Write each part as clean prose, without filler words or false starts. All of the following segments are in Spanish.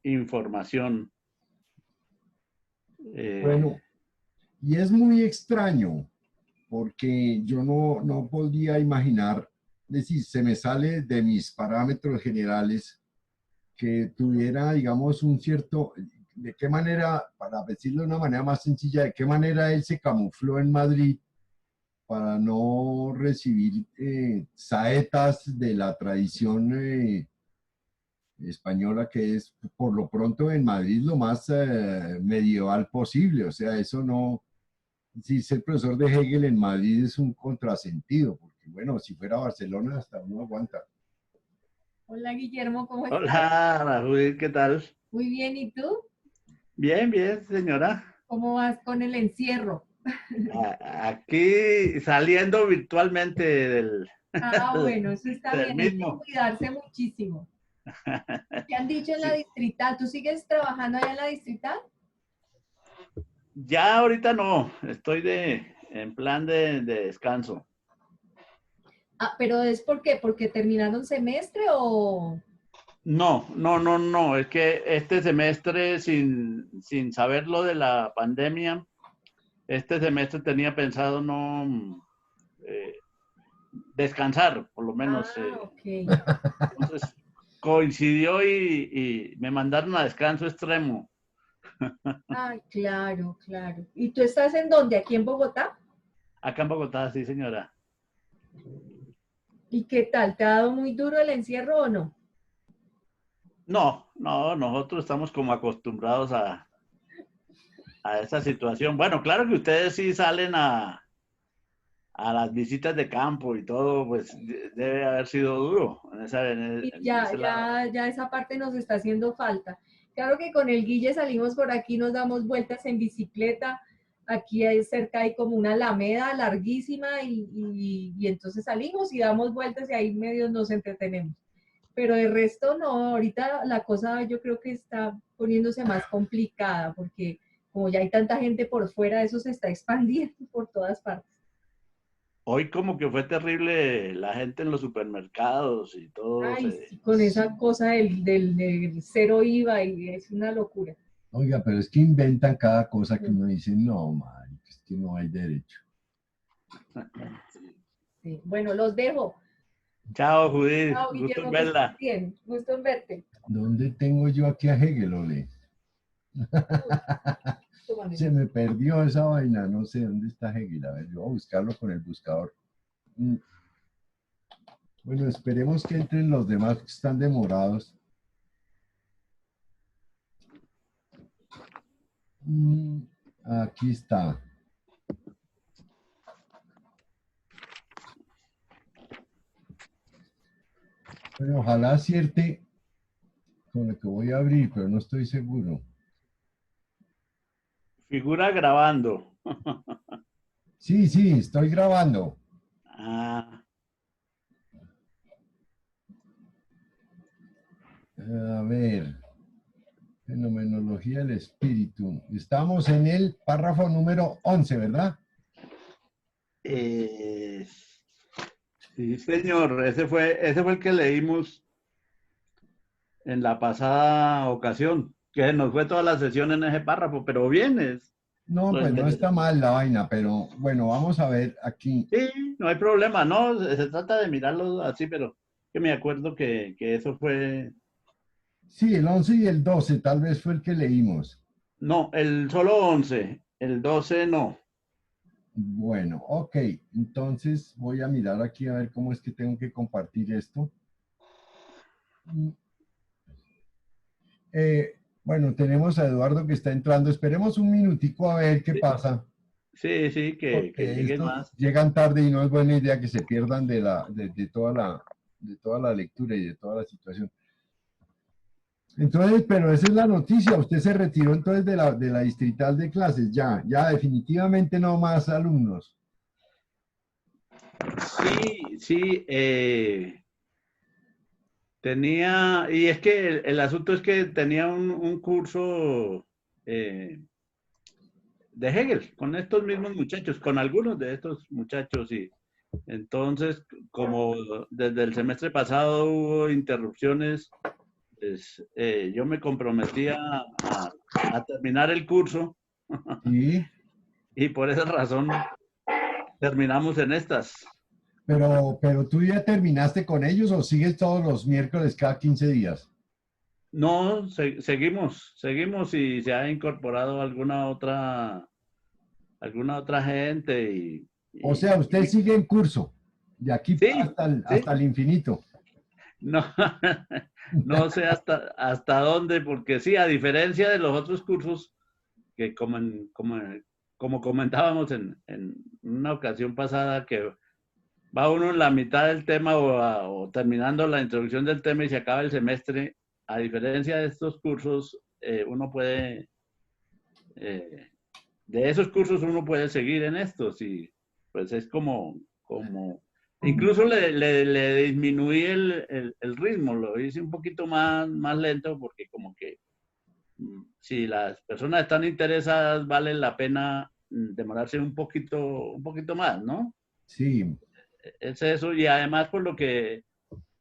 información. Bueno, y es muy extraño porque yo no podía imaginar, es decir, se me sale de mis parámetros generales que tuviera, digamos, un cierto, de qué manera, para decirlo de una manera más sencilla, de qué manera él se camufló en Madrid para no recibir saetas de la tradición española, que es por lo pronto en Madrid lo más medieval posible. O sea, eso no, si ser profesor de Hegel en Madrid es un contrasentido, porque bueno, si fuera Barcelona hasta uno aguanta. Hola Guillermo, ¿cómo estás? Hola, Ana Judith, ¿qué tal? Muy bien, ¿y tú? Bien, bien, señora. ¿Cómo vas con el encierro? Aquí saliendo virtualmente Ah, bueno, eso está del bien, hay que mismo. cuidarse muchísimo. ¿Qué han dicho en la Sí. distrital? ¿Tú sigues trabajando allá en la distrital? Ya ahorita no, estoy en plan de descanso. Ah, pero ¿es por qué? ¿Porque terminaron semestre o...? No, es que este semestre, sin saber lo de la pandemia, este semestre tenía pensado no descansar, por lo menos. Ah, ok. Entonces coincidió y me mandaron a descanso extremo. Ah, claro, claro. ¿Y tú estás en dónde? ¿Aquí en Bogotá? Acá en Bogotá, sí, señora. ¿Y qué tal? ¿Te ha dado muy duro el encierro o no? No, nosotros estamos como acostumbrados a esa situación. Bueno, claro que ustedes sí salen a las visitas de campo y todo, pues debe haber sido duro Y en ya, ese lado. ya, ya esa parte nos está haciendo falta. Claro que con el Guille salimos por aquí, nos damos vueltas en bicicleta. Aquí cerca hay como una alameda larguísima y entonces salimos y damos vueltas y ahí medio nos entretenemos. Pero de resto no, ahorita la cosa yo creo que está poniéndose más complicada porque como ya hay tanta gente por fuera, eso se está expandiendo por todas partes. Hoy como que fue terrible la gente en los supermercados y todo. Ay, sí, con esa cosa del cero IVA y es una locura. Oiga, pero es que inventan cada cosa que uno dice, no, man, es que no hay derecho. Sí. Bueno, los dejo. Chao, Judith. Chao, Gusto en Guillermo, que estés verla. bien. Gusto en verte. ¿Dónde tengo yo aquí a Hegel, ole? Se me perdió esa vaina, no sé dónde está Hegel. A ver, yo voy a buscarlo con el buscador. Bueno, esperemos que entren los demás que están demorados. Aquí está. Bueno, ojalá acierte con lo que voy a abrir, pero no estoy seguro. Figura grabando. Sí, estoy grabando. Ah, A ver, fenomenología del espíritu. Estamos en el párrafo número 11, ¿verdad? eh, sí, señor. Ese fue el que leímos en la pasada ocasión, que nos fue toda la sesión en ese párrafo, pero bien es No, lo pues no está interesante. mal la vaina, pero bueno, vamos a ver aquí. Sí, no hay problema, no, se trata de mirarlo así, pero que me acuerdo que eso fue, Sí, el 11 y el 12 tal vez fue el que leímos. no, el solo 11, el 12 no. Bueno, ok, entonces voy a mirar aquí a ver cómo es que tengo que compartir esto. Bueno, tenemos a Eduardo que está entrando. Esperemos un minutico a ver qué pasa, Sí, que porque lleguen estos más. llegan tarde y no es buena idea que se pierdan de toda la lectura y de toda la situación. Entonces, pero esa es la noticia. Usted se retiró entonces de la distrital de clases. Ya definitivamente no más alumnos. Sí, tenía, y es que el asunto es que tenía un curso de Hegel con estos mismos muchachos, con algunos de estos muchachos, y entonces, como desde el semestre pasado hubo interrupciones, pues, yo me comprometí a terminar el curso Sí, y por esa razón terminamos en estas. pero ¿tú ya terminaste con ellos o sigues todos los miércoles cada 15 días? No, seguimos y se ha incorporado alguna otra gente O sea, usted sigue en curso, de aquí sí, hasta sí. el infinito. No, no sé hasta dónde, porque sí, a diferencia de los otros cursos que como comentábamos en una ocasión pasada, que va uno en la mitad del tema o terminando la introducción del tema y se acaba el semestre, a diferencia de estos cursos, uno puede, de esos cursos uno puede seguir en estos y pues es como incluso le disminuí el ritmo, lo hice un poquito más lento porque como que si las personas están interesadas vale la pena demorarse un poquito más, ¿no? Sí, Es eso y además por lo que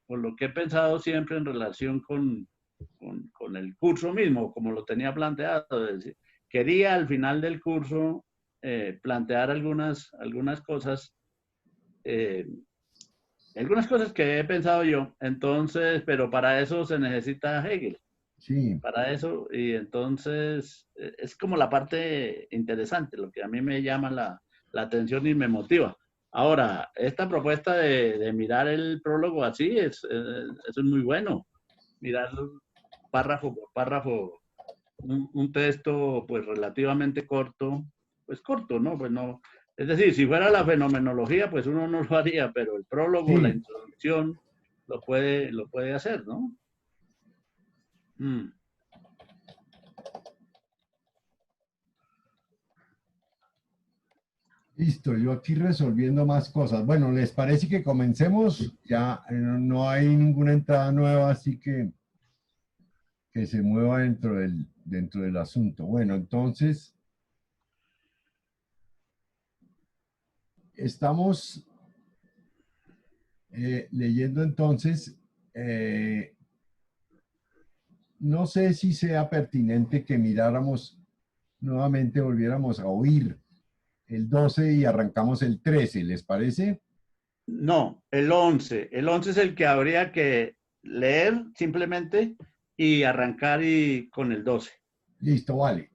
he pensado siempre en relación con el curso mismo, como lo tenía planteado, es decir, quería al final del curso plantear eh, algunas cosas que he pensado yo. Entonces, pero para eso se necesita Hegel, sí. para eso, y entonces es como la parte interesante, lo que a mí me llama la atención y me motiva. Ahora, esta propuesta de mirar el prólogo así, eso es muy bueno. Mirar párrafo por párrafo un texto pues relativamente corto, pues corto, ¿no? Pues no. Es decir, si fuera la fenomenología, pues uno no lo haría, pero el prólogo, la Sí, introducción, lo puede hacer, ¿no? Mm. listo, yo aquí resolviendo más cosas. Bueno, ¿les parece que comencemos? Ya no hay ninguna entrada nueva, así que se mueva dentro del asunto. Bueno, entonces, estamos leyendo entonces, eh, no sé si sea pertinente que miráramos nuevamente, volviéramos a oír el 12 y arrancamos el 13, ¿les parece? No, el 11. El 11 es el que habría que leer simplemente y arrancar con el 12. Listo, vale.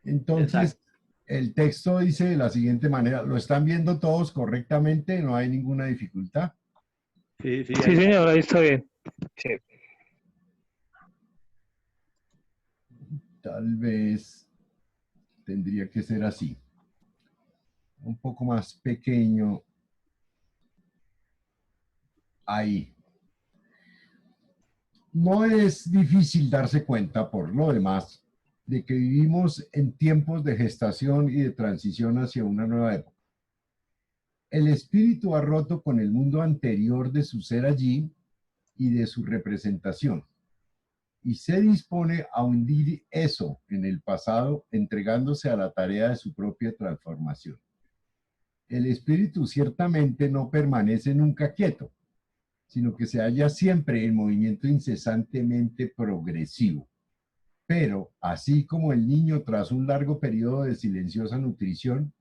Exacto. Entonces, el texto dice de la siguiente manera, ¿lo están viendo todos correctamente? ¿No hay ninguna dificultad? Sí, sí, Sí, señor, ahí está bien. Sí. Tal vez tendría que ser así, un poco más pequeño ahí. No es difícil darse cuenta, por lo demás, de que vivimos en tiempos de gestación y de transición hacia una nueva época. El espíritu ha roto con el mundo anterior de su ser allí y de su representación, y se dispone a hundir eso en el pasado, entregándose a la tarea de su propia transformación. El espíritu ciertamente no permanece nunca quieto, sino que se halla siempre en movimiento incesantemente progresivo. Pero, así como el niño tras un largo periodo de silenciosa nutrición,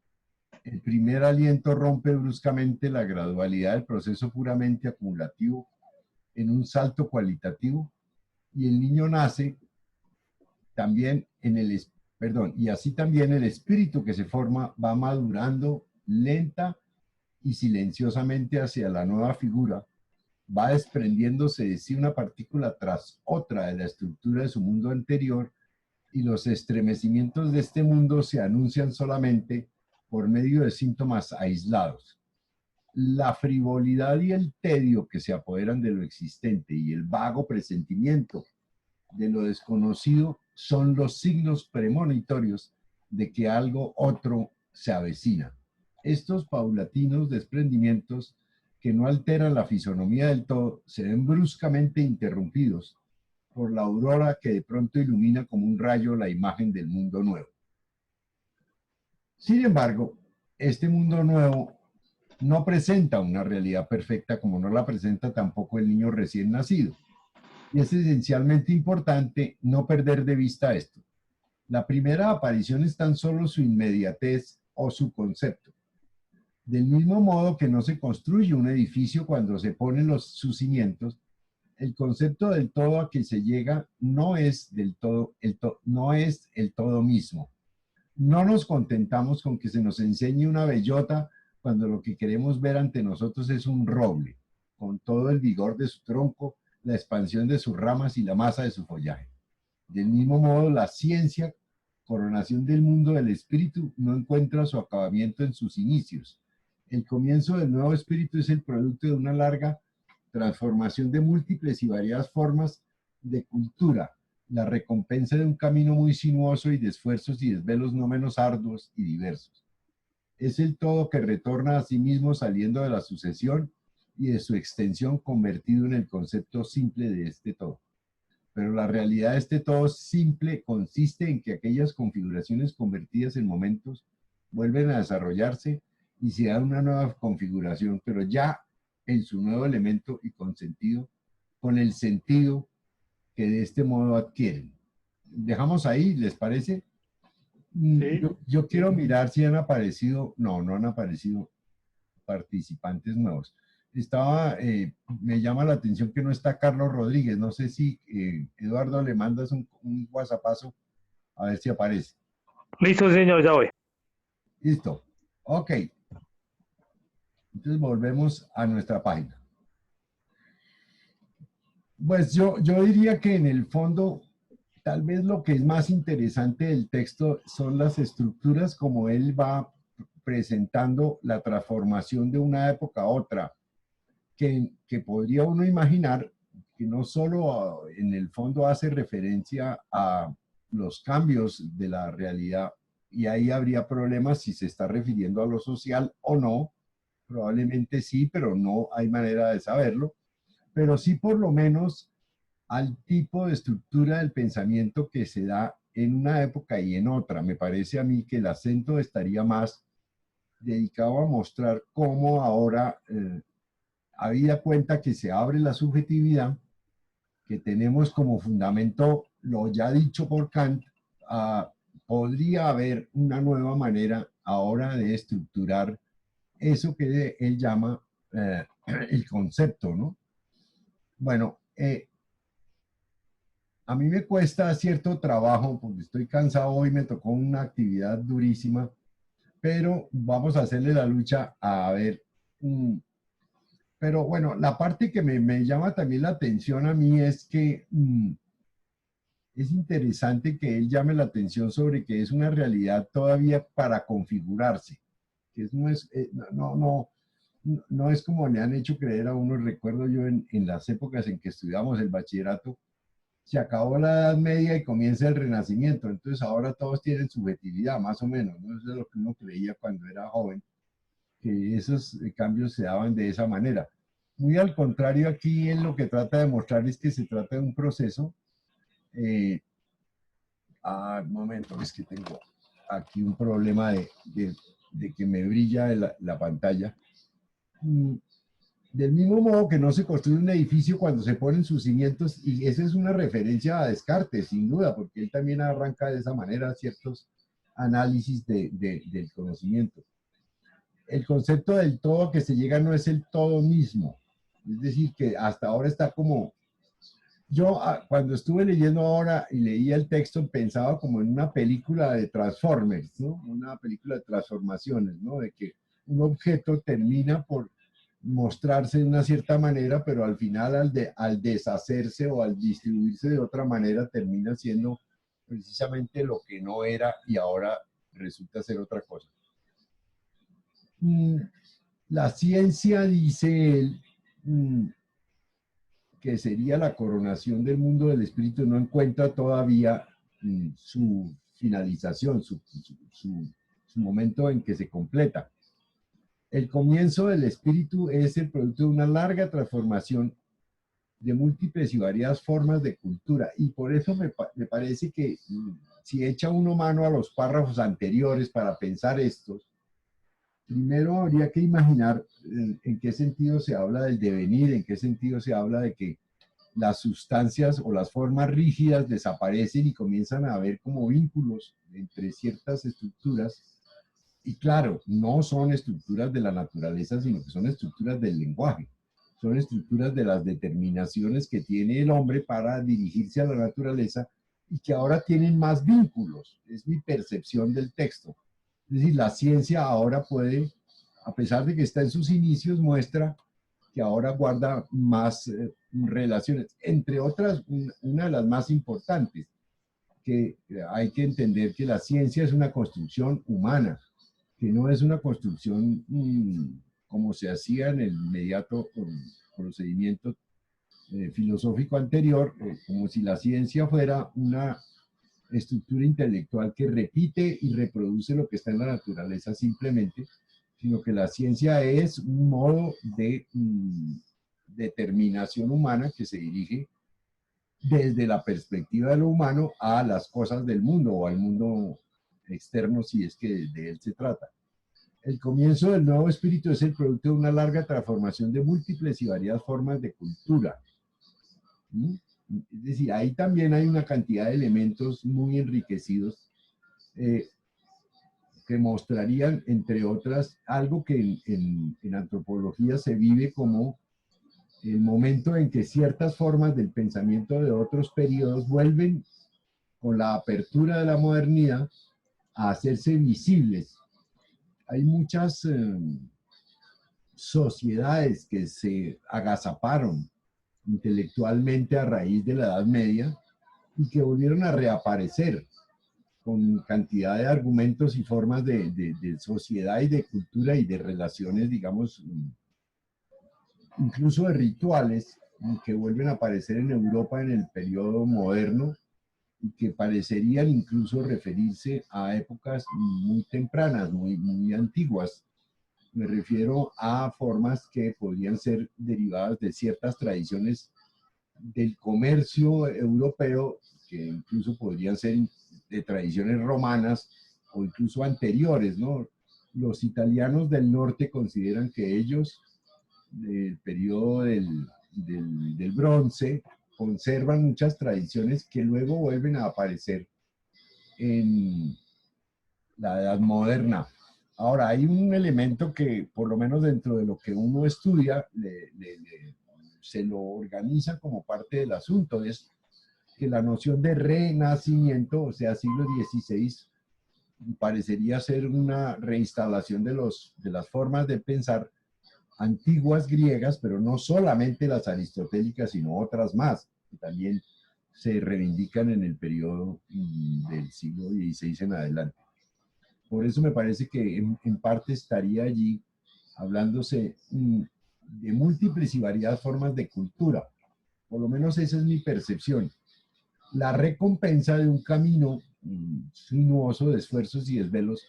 el primer aliento rompe bruscamente la gradualidad del proceso puramente acumulativo en un salto cualitativo, y el niño nace también y así también el espíritu que se forma va madurando lenta y silenciosamente hacia la nueva figura, va desprendiéndose de sí una partícula tras otra de la estructura de su mundo anterior, y los estremecimientos de este mundo se anuncian solamente por medio de síntomas aislados. La frivolidad y el tedio que se apoderan de lo existente y el vago presentimiento de lo desconocido son los signos premonitorios de que algo otro se avecina. Estos paulatinos desprendimientos, que no alteran la fisonomía del todo, se ven bruscamente interrumpidos por la aurora que de pronto ilumina como un rayo la imagen del mundo nuevo. Sin embargo, este mundo nuevo no presenta una realidad perfecta como no la presenta tampoco el niño recién nacido. Y es esencialmente importante no perder de vista esto. La primera aparición es tan solo su inmediatez o su concepto. Del mismo modo que no se construye un edificio cuando se ponen sus cimientos, el concepto del todo a que se llega no es no es el todo mismo. No nos contentamos con que se nos enseñe una bellota cuando lo que queremos ver ante nosotros es un roble, con todo el vigor de su tronco, la expansión de sus ramas y la masa de su follaje. Del mismo modo, la ciencia, coronación del mundo del espíritu, no encuentra su acabamiento en sus inicios. El comienzo del nuevo espíritu es el producto de una larga transformación de múltiples y variadas formas de cultura, la recompensa de un camino muy sinuoso y de esfuerzos y desvelos no menos arduos y diversos. Es el todo que retorna a sí mismo saliendo de la sucesión y de su extensión convertido en el concepto simple de este todo. Pero la realidad de este todo simple consiste en que aquellas configuraciones convertidas en momentos vuelven a desarrollarse y se da una nueva configuración, pero ya en su nuevo elemento y con el sentido que de este modo adquieren. Dejamos ahí, ¿les parece? Sí. Yo quiero mirar si han aparecido, no han aparecido participantes nuevos. Me llama la atención que no está Carlos Rodríguez. No sé si Eduardo le mandas un WhatsAppazo a ver si aparece. Listo, señor, ya voy. Listo. Ok. Entonces volvemos a nuestra página. Pues yo diría que en el fondo, tal vez lo que es más interesante del texto son las estructuras como él va presentando la transformación de una época a otra, que podría uno imaginar que no solo en el fondo hace referencia a los cambios de la realidad, y ahí habría problemas si se está refiriendo a lo social o no, probablemente sí, pero no hay manera de saberlo, pero sí por lo menos al tipo de estructura del pensamiento que se da en una época y en otra. Me parece a mí que el acento estaría más dedicado a mostrar cómo ahora, habida cuenta que se abre la subjetividad, que tenemos como fundamento lo ya dicho por Kant, podría haber una nueva manera ahora de estructurar eso que él llama el concepto, ¿no? Bueno, a mí me cuesta cierto trabajo porque estoy cansado hoy, me tocó una actividad durísima, pero vamos a hacerle la lucha a ver. Pero bueno, la parte que me llama también la atención a mí es que es interesante que él llame la atención sobre que es una realidad todavía para configurarse, que no es, no es como le han hecho creer a uno. Recuerdo yo en las épocas en que estudiamos el bachillerato, se acabó la Edad Media y comienza el Renacimiento, entonces ahora todos tienen subjetividad, más o menos, ¿no? Eso es lo que uno creía cuando era joven, que esos cambios se daban de esa manera. Muy al contrario, aquí él lo que trata de mostrar es que se trata de un proceso. Un momento, es que tengo aquí un problema de que me brilla la pantalla. Del mismo modo que no se construye un edificio cuando se ponen sus cimientos, y esa es una referencia a Descartes, sin duda, porque él también arranca de esa manera ciertos análisis del conocimiento. El concepto del todo que se llega no es el todo mismo, es decir, que hasta ahora está como... Yo cuando estuve leyendo ahora y leía el texto pensaba como en una película de Transformers, ¿no? Una película de transformaciones, ¿no? De que un objeto termina por mostrarse de una cierta manera, pero al final al deshacerse o al distribuirse de otra manera termina siendo precisamente lo que no era y ahora resulta ser otra cosa. La ciencia, dice él, que sería la coronación del mundo del espíritu, no encuentra todavía su finalización, su momento en que se completa. El comienzo del espíritu es el producto de una larga transformación de múltiples y variadas formas de cultura, y por eso me parece que si echa uno mano a los párrafos anteriores para pensar estos, Primero habría que imaginar en qué sentido se habla del devenir, en qué sentido se habla de que las sustancias o las formas rígidas desaparecen y comienzan a haber como vínculos entre ciertas estructuras. Y claro, no son estructuras de la naturaleza, sino que son estructuras del lenguaje. Son estructuras de las determinaciones que tiene el hombre para dirigirse a la naturaleza y que ahora tienen más vínculos. Es mi percepción del texto. Es decir, la ciencia ahora puede, a pesar de que está en sus inicios, muestra que ahora guarda más relaciones. Entre otras, una de las más importantes, que hay que entender que la ciencia es una construcción humana, que no es una construcción como se hacía en el inmediato procedimiento filosófico anterior, como si la ciencia fuera una estructura intelectual que repite y reproduce lo que está en la naturaleza simplemente, sino que la ciencia es un modo de determinación humana que se dirige desde la perspectiva de lo humano a las cosas del mundo o al mundo externo, si es que de él se trata. El comienzo del nuevo espíritu es el producto de una larga transformación de múltiples y variadas formas de cultura. Es decir, ahí también hay una cantidad de elementos muy enriquecidos que mostrarían, entre otras, algo que en antropología se vive como el momento en que ciertas formas del pensamiento de otros periodos vuelven con la apertura de la modernidad a hacerse visibles. Hay muchas sociedades que se agazaparon intelectualmente a raíz de la Edad Media y que volvieron a reaparecer con cantidad de argumentos y formas de sociedad y de cultura y de relaciones, digamos, incluso de rituales que vuelven a aparecer en Europa en el periodo moderno y que parecerían incluso referirse a épocas muy tempranas, muy antiguas. Me refiero a formas que podrían ser derivadas de ciertas tradiciones del comercio europeo, que incluso podrían ser de tradiciones romanas o incluso anteriores, ¿no? Los italianos del norte consideran que ellos, del periodo del bronce, conservan muchas tradiciones que luego vuelven a aparecer en la edad moderna. Ahora, hay un elemento que, por lo menos dentro de lo que uno estudia, se lo organiza como parte del asunto, es que la noción de renacimiento, o sea, siglo XVI, parecería ser una reinstalación de las formas de pensar antiguas griegas, pero no solamente las aristotélicas, sino otras más, que también se reivindican en el periodo del siglo XVI en adelante. Por eso me parece que en parte estaría allí hablándose de múltiples y variadas formas de cultura. Por lo menos esa es mi percepción. La recompensa de un camino sinuoso de esfuerzos y desvelos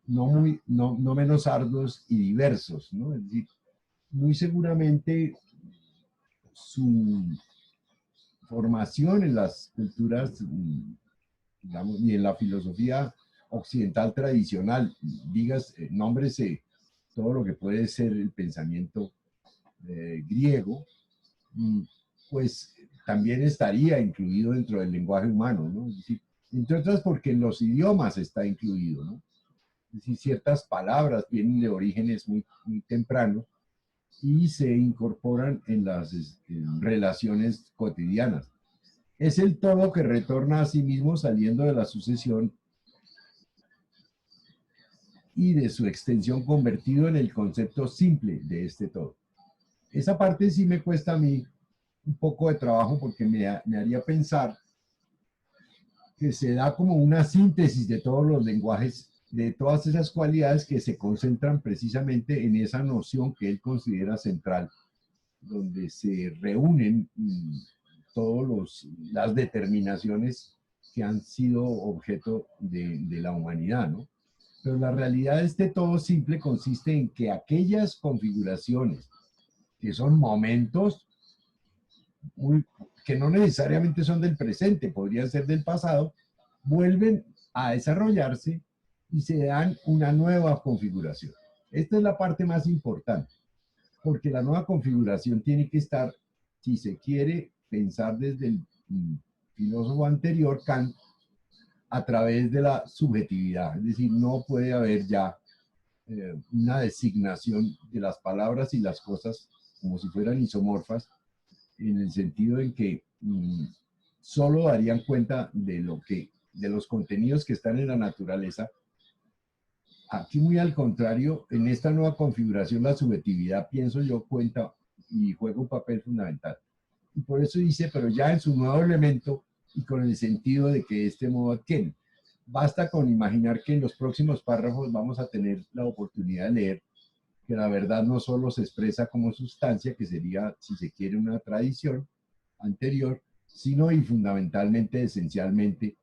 no menos arduos y diversos, ¿no? Es decir, muy seguramente su formación en las culturas, digamos, y en la filosofía occidental tradicional, nómbrese todo lo que puede ser el pensamiento griego, pues también estaría incluido dentro del lenguaje humano, ¿no? Es decir, entre otras porque en los idiomas está incluido, ¿no? Es decir, ciertas palabras vienen de orígenes muy tempranos y se incorporan en las relaciones cotidianas. Es el todo que retorna a sí mismo saliendo de la sucesión y de su extensión convertido en el concepto simple de este todo. Esa parte sí me cuesta a mí un poco de trabajo porque me haría pensar que se da como una síntesis de todos los lenguajes, de todas esas cualidades que se concentran precisamente en esa noción que él considera central, donde se reúnen todas las determinaciones que han sido objeto de la humanidad, ¿no? Pero la realidad de este todo simple consiste en que aquellas configuraciones que son momentos que no necesariamente son del presente, podrían ser del pasado, vuelven a desarrollarse y se dan una nueva configuración. Esta es la parte más importante, porque la nueva configuración tiene que estar, si se quiere pensar desde el filósofo anterior, Kant, a través de la subjetividad. Es decir, no puede haber ya una designación de las palabras y las cosas como si fueran isomorfas, en el sentido en que solo darían cuenta de los contenidos que están en la naturaleza. Aquí, muy al contrario, en esta nueva configuración, la subjetividad, pienso yo, cuenta y juega un papel fundamental. Y por eso dice, pero ya en su nuevo elemento y con el sentido de que este modo adquiere. Basta con imaginar que en los próximos párrafos vamos a tener la oportunidad de leer que la verdad no solo se expresa como sustancia, que sería, si se quiere, una tradición anterior, sino y fundamentalmente, esencialmente,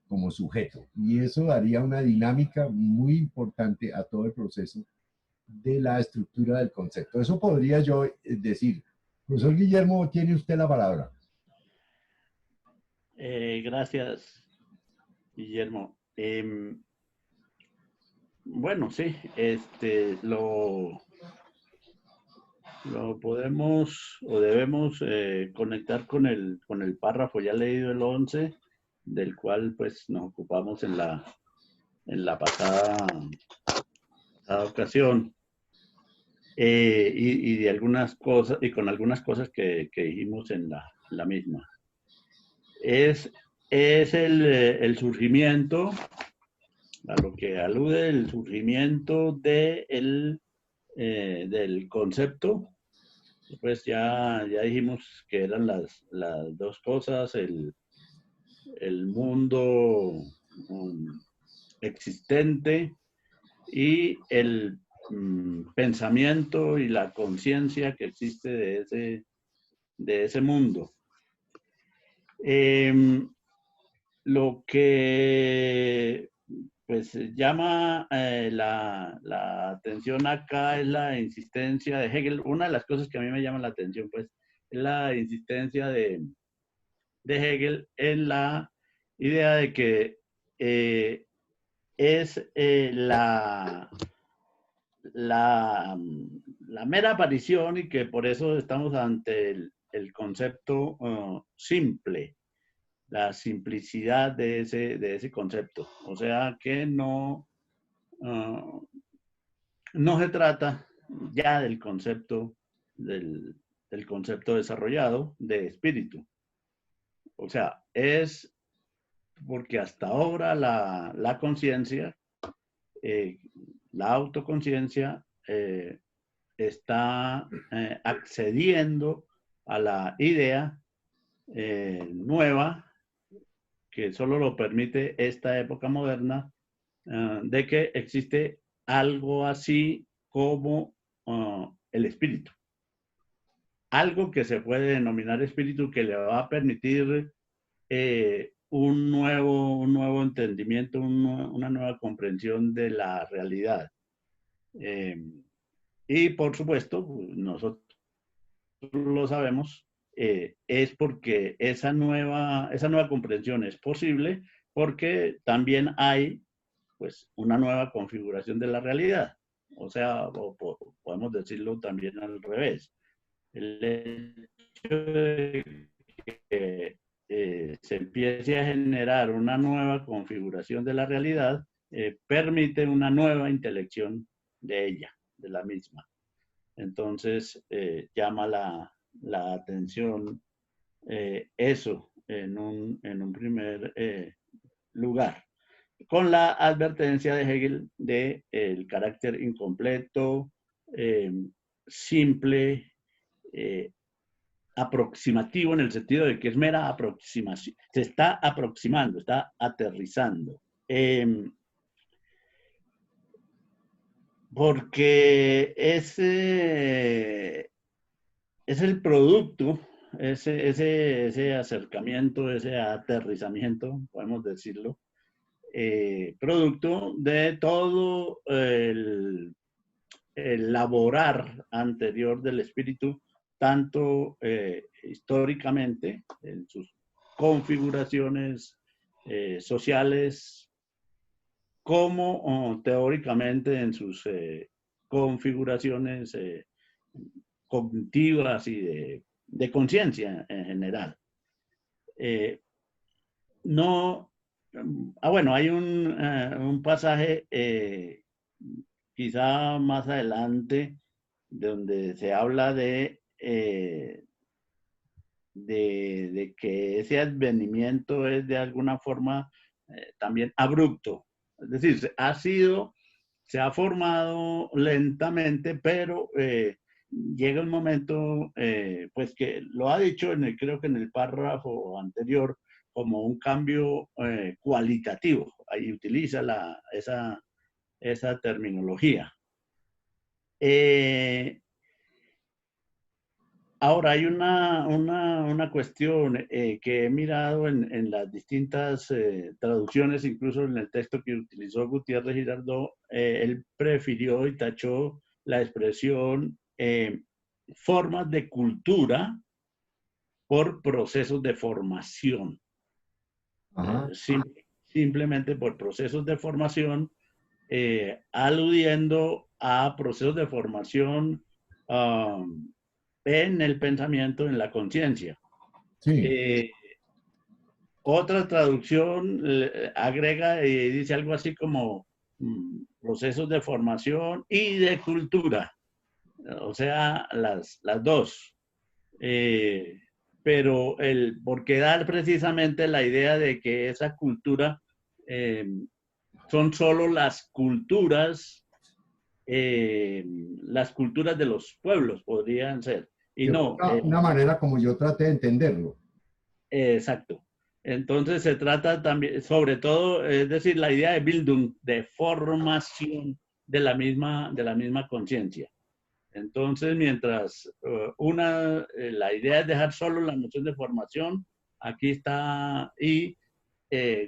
como sujeto. Y eso daría una dinámica muy importante a todo el proceso de la estructura del concepto. Eso podría yo decir. Profesor Guillermo, tiene usted la palabra. Gracias, Guillermo. Bueno, sí, lo podemos o debemos conectar con el párrafo ya leído, el 11, del cual pues nos ocupamos en la pasada ocasión, y de algunas cosas, y con algunas cosas que dijimos en la misma. Es el surgimiento, a lo que alude el surgimiento del concepto. Pues ya dijimos que eran las dos cosas, el mundo existente y el pensamiento y la conciencia que existe de ese mundo. Lo que pues llama la atención acá es la insistencia de Hegel. Una de las cosas que a mí me llama la atención pues es la insistencia de Hegel en la idea de que es la mera aparición, y que por eso estamos ante el concepto simple, la simplicidad de ese concepto. O sea que no se trata ya del concepto del concepto desarrollado de espíritu. O sea, es porque hasta ahora la conciencia, la autoconciencia, está accediendo a la idea nueva, que solo lo permite esta época moderna, de que existe algo así como el espíritu. Algo que se puede denominar espíritu, que le va a permitir un nuevo entendimiento, una nueva comprensión de la realidad. Y por supuesto, nosotros lo sabemos, es porque esa nueva comprensión es posible porque también hay pues una nueva configuración de la realidad. O sea, podemos decirlo también al revés. El hecho de que se empiece a generar una nueva configuración de la realidad permite una nueva intelección de ella, de la misma. Entonces, llama la atención eso en un primer lugar, con la advertencia de Hegel de el carácter incompleto, simple, aproximativo, en el sentido de que es mera aproximación, se está aproximando, está aterrizando. Porque es el producto, ese acercamiento, ese aterrizamiento, podemos decirlo, producto de todo el laborar anterior del espíritu, tanto históricamente en sus configuraciones sociales, como teóricamente en sus configuraciones cognitivas y de conciencia en general. No, bueno, hay un pasaje quizá más adelante donde se habla de que ese advenimiento es de alguna forma también abrupto. Es decir, se ha formado lentamente, pero llega un momento, pues que lo ha dicho creo que en el párrafo anterior, como un cambio cualitativo. Ahí utiliza esa terminología. Ahora, hay una cuestión que he mirado en las distintas traducciones, incluso en el texto que utilizó Gutiérrez Girardot, él prefirió y tachó la expresión formas de cultura por procesos de formación. Simplemente por procesos de formación, aludiendo a procesos de formación en el pensamiento, en la conciencia. Sí. Otra traducción agrega y dice algo así como procesos de formación y de cultura, o sea, las dos. Pero porque da precisamente la idea de que esa cultura son solo las culturas de los pueblos, podrían ser. Y no. Una manera como yo traté de entenderlo. Exacto. Entonces se trata también, sobre todo, es decir, la idea de Bildung, de formación de la misma conciencia. Entonces, mientras la idea es dejar solo la noción de formación, aquí está, y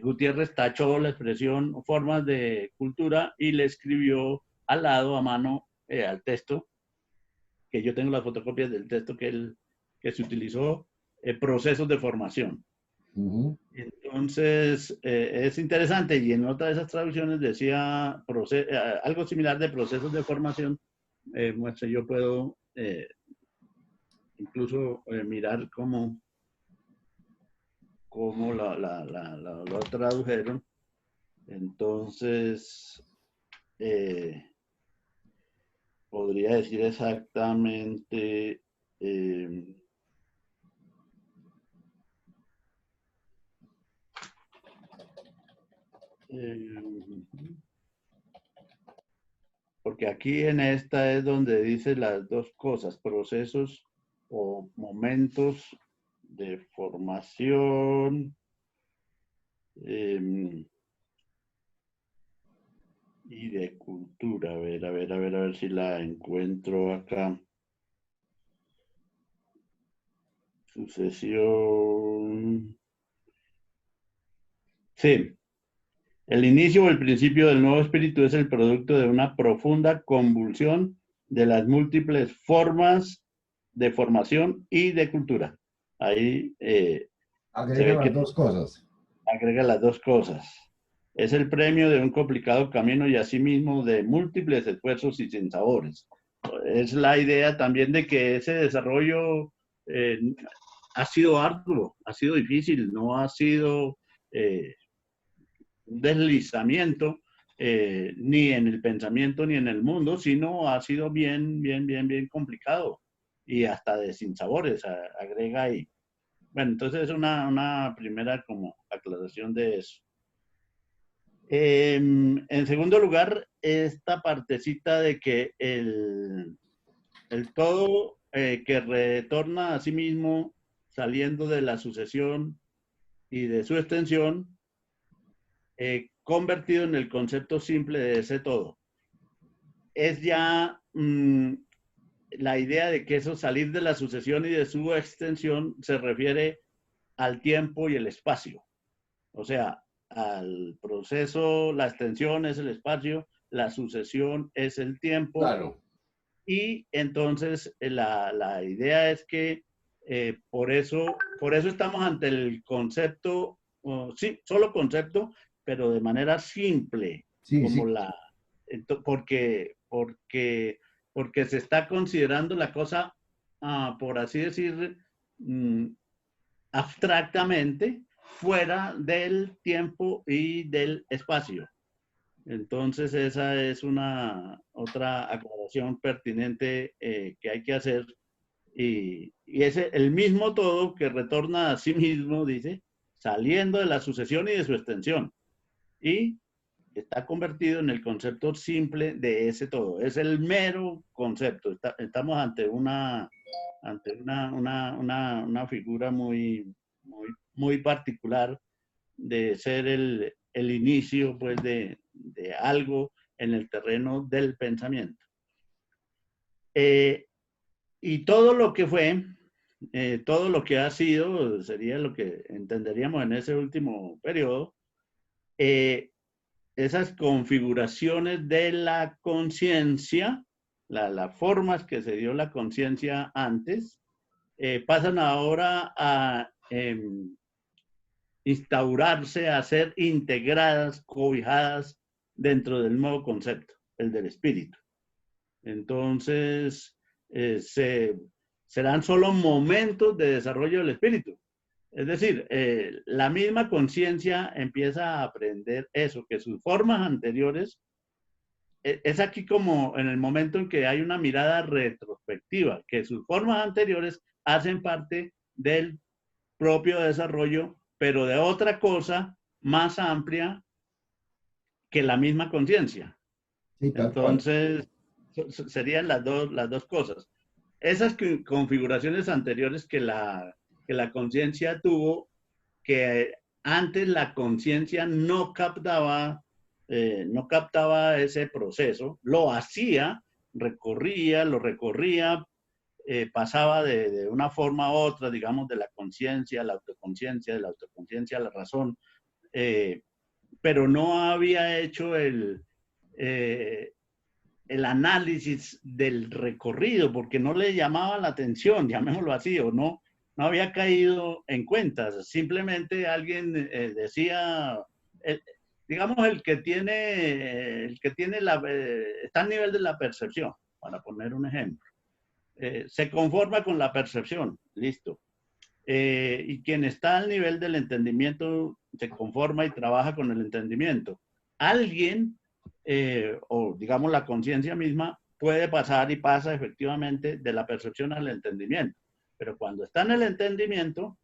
Gutiérrez tachó la expresión formas de cultura y le escribió al lado, a mano, al texto, que yo tengo las fotocopias del texto que se utilizó, procesos de formación. Entonces, es interesante, y en otra de esas traducciones decía algo similar de procesos de formación. Muestra, yo puedo incluso mirar cómo lo tradujeron. Entonces, podría decir exactamente porque aquí en esta es donde dice las dos cosas, procesos o momentos de formación y de cultura. A ver si la encuentro acá. Sucesión. Sí. El inicio o el principio del nuevo espíritu es el producto de una profunda convulsión de las múltiples formas de formación y de cultura. Ahí agrega las dos cosas. Agrega las dos cosas. Es el premio de un complicado camino y asimismo de múltiples esfuerzos y sinsabores. Es la idea también de que ese desarrollo ha sido arduo, ha sido difícil, no ha sido un deslizamiento ni en el pensamiento ni en el mundo, sino ha sido bien complicado y hasta de sinsabores, agrega ahí. Bueno, entonces es una primera como aclaración de eso. En segundo lugar, esta partecita de que el todo que retorna a sí mismo saliendo de la sucesión y de su extensión, convertido en el concepto simple de ese todo. Es ya la idea de que eso salir de la sucesión y de su extensión se refiere al tiempo y el espacio. O sea, al proceso, la extensión es el espacio, la sucesión es el tiempo. Claro. Y entonces la idea es que por eso estamos ante el concepto, sí, solo concepto, pero de manera simple, sí, como sí. porque porque se está considerando la cosa, por así decir, abstractamente, fuera del tiempo y del espacio. Entonces, esa es otra aclaración pertinente que hay que hacer. Y es el mismo todo que retorna a sí mismo, dice, saliendo de la sucesión y de su extensión. Y está convertido en el concepto simple de ese todo. Es el mero concepto. Estamos ante una figura muy particular de ser el inicio, pues, de algo en el terreno del pensamiento. Y todo lo que fue, todo lo que ha sido, sería lo que entenderíamos en ese último periodo, esas configuraciones de la conciencia, las formas que se dio la conciencia antes, pasan ahora a instaurarse, a ser integradas, cobijadas dentro del nuevo concepto, el del espíritu. Entonces, serán solo momentos de desarrollo del espíritu. Es decir, la misma conciencia empieza a aprender eso, que sus formas anteriores, es aquí como en el momento en que hay una mirada retrospectiva, que sus formas anteriores hacen parte del propio desarrollo, pero de otra cosa más amplia que la misma conciencia. Sí, entonces, serían las dos cosas. Esas configuraciones anteriores que la conciencia tuvo, que antes la conciencia no captaba ese proceso, lo hacía, lo recorría, pasaba de una forma a otra, digamos, de la conciencia a la autoconciencia, de la autoconciencia a la razón, pero no había hecho el análisis del recorrido, porque no le llamaba la atención, llamémoslo así, o no había caído en cuentas. Simplemente alguien decía, digamos, el que tiene está al nivel de la percepción, para poner un ejemplo. Se conforma con la percepción, listo. Y quien está al nivel del entendimiento se conforma y trabaja con el entendimiento. Alguien, o digamos la conciencia misma, puede pasar y pasa efectivamente de la percepción al entendimiento. Pero cuando está en el entendimiento,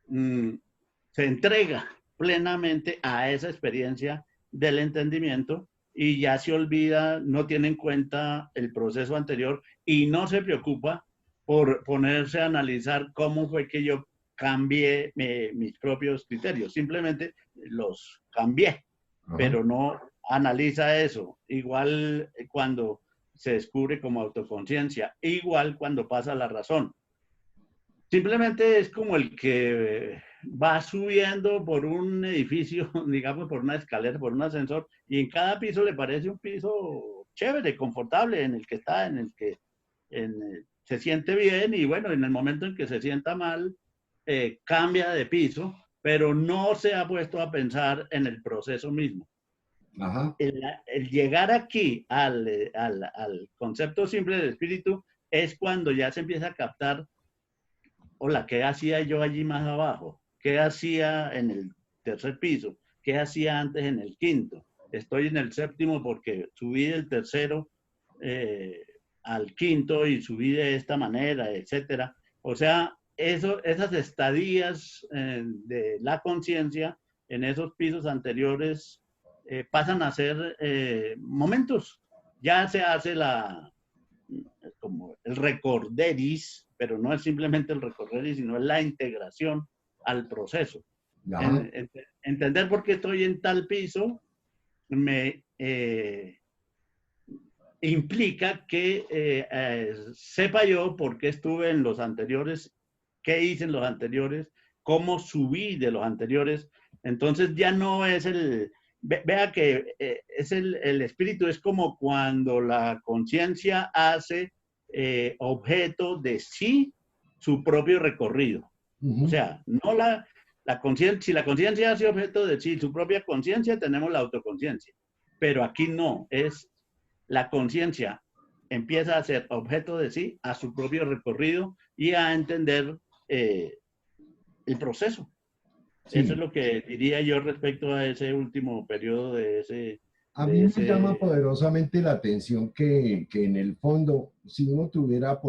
se entrega plenamente a esa experiencia del entendimiento y ya se olvida, no tiene en cuenta el proceso anterior y no se preocupa por ponerse a analizar cómo fue que yo cambié mis propios criterios. Simplemente los cambié, pero no analiza eso. Igual cuando se descubre como autoconciencia, igual cuando pasa la razón. Simplemente es como el que va subiendo por un edificio, digamos, por una escalera, por un ascensor, y en cada piso le parece un piso chévere, confortable, en el que está, se siente bien, y bueno, en el momento en que se sienta mal, cambia de piso, pero no se ha puesto a pensar en el proceso mismo. Ajá. El llegar aquí al concepto simple del espíritu es cuando ya se empieza a captar, hola, ¿qué hacía yo allí más abajo? ¿Qué hacía en el tercer piso? ¿Qué hacía antes en el quinto? Estoy en el séptimo porque subí del tercero al quinto y subí de esta manera, etcétera. O sea, esas estadías de la conciencia en esos pisos anteriores pasan a ser momentos. Ya se hace como el recorderis, pero no es simplemente el recorderis, sino es la integración al proceso. Entender por qué estoy en tal piso me implica que sepa yo por qué estuve en los anteriores, qué hice en los anteriores, cómo subí de los anteriores. Entonces ya no es vea que es el espíritu, es como cuando la conciencia hace objeto de sí su propio recorrido. O sea, no la conciencia, si la conciencia hace objeto de sí su propia conciencia, tenemos la autoconciencia. Pero aquí no, es la conciencia empieza a ser objeto de sí, a su propio recorrido y a entender el proceso. Sí. Eso es lo que diría yo respecto a ese último periodo de ese... A mí me llama poderosamente la atención que en el fondo, si uno tuviera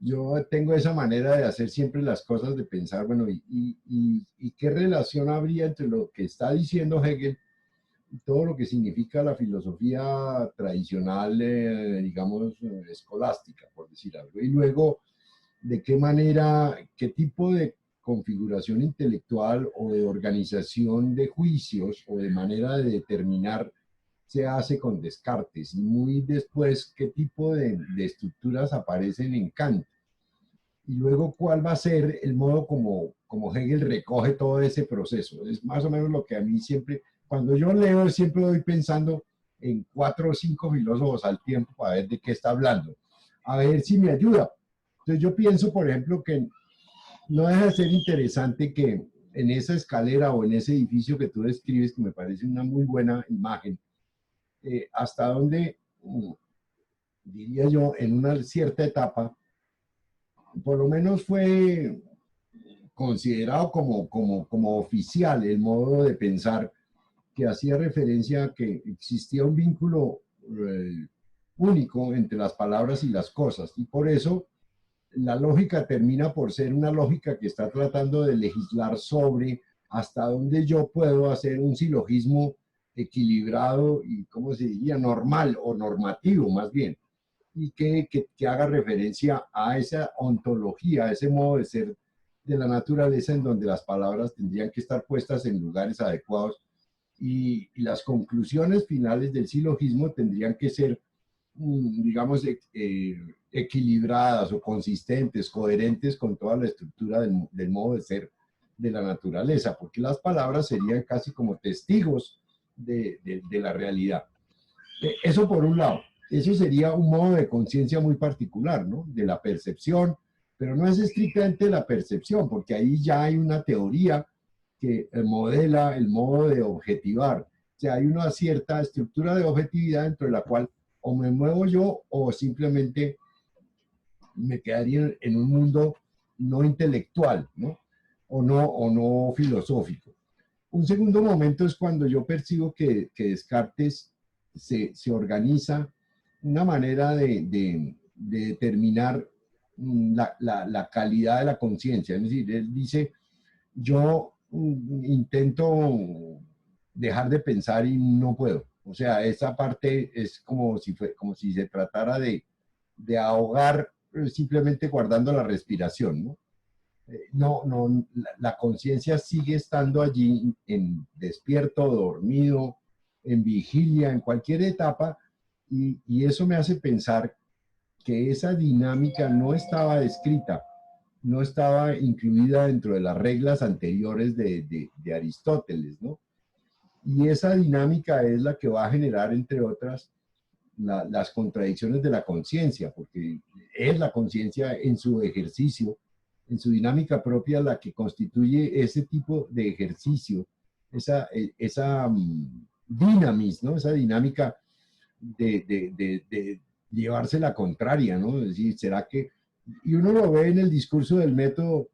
yo tengo esa manera de hacer siempre las cosas, de pensar, bueno, ¿y qué relación habría entre lo que está diciendo Hegel y todo lo que significa la filosofía tradicional, digamos, escolástica, por decir algo? Y luego, ¿de qué manera, qué tipo de configuración intelectual o de organización de juicios o de manera de determinar se hace con Descartes? Y muy después, ¿qué tipo de estructuras aparecen en Kant? Y luego, ¿cuál va a ser el modo como Hegel recoge todo ese proceso? Es más o menos lo que a mí siempre, cuando yo leo, siempre voy pensando en 4 o 5 filósofos al tiempo para ver de qué está hablando, a ver si me ayuda. Entonces yo pienso, por ejemplo, que no deja de ser interesante que en esa escalera o en ese edificio que tú describes, que me parece una muy buena imagen, hasta donde, diría yo, en una cierta etapa, por lo menos fue considerado como oficial el modo de pensar que hacía referencia a que existía un vínculo único entre las palabras y las cosas. Y por eso la lógica termina por ser una lógica que está tratando de legislar sobre hasta dónde yo puedo hacer un silogismo equilibrado y, ¿cómo se diría?, normal o normativo más bien, y que haga referencia a esa ontología, a ese modo de ser de la naturaleza en donde las palabras tendrían que estar puestas en lugares adecuados y las conclusiones finales del silogismo tendrían que ser, digamos, equilibradas o consistentes, coherentes con toda la estructura del modo de ser de la naturaleza, porque las palabras serían casi como testigos de la realidad. Eso por un lado. Eso sería un modo de conciencia muy particular, ¿no? De la percepción, pero no es estrictamente la percepción, porque ahí ya hay una teoría que modela el modo de objetivar. O sea, hay una cierta estructura de objetividad dentro de la cual o me muevo yo o simplemente me quedaría en un mundo no intelectual, ¿no? O no filosófico. Un segundo momento es cuando yo percibo que Descartes se organiza una manera de determinar la calidad de la conciencia. Es decir, él dice, yo intento dejar de pensar y no puedo. O sea, esa parte es como si se tratara de ahogar simplemente guardando la respiración, ¿no? La conciencia sigue estando allí en despierto, dormido, en vigilia, en cualquier etapa, y eso me hace pensar que esa dinámica no estaba descrita, no estaba incluida dentro de las reglas anteriores de Aristóteles, ¿no? Y esa dinámica es la que va a generar, entre otras, las contradicciones de la conciencia, porque es la conciencia en su ejercicio, en su dinámica propia, la que constituye ese tipo de ejercicio, esa dinamis, ¿no? Esa dinámica de llevarse la contraria, ¿no? Es decir, ¿será que...? Y uno lo ve en el discurso del método,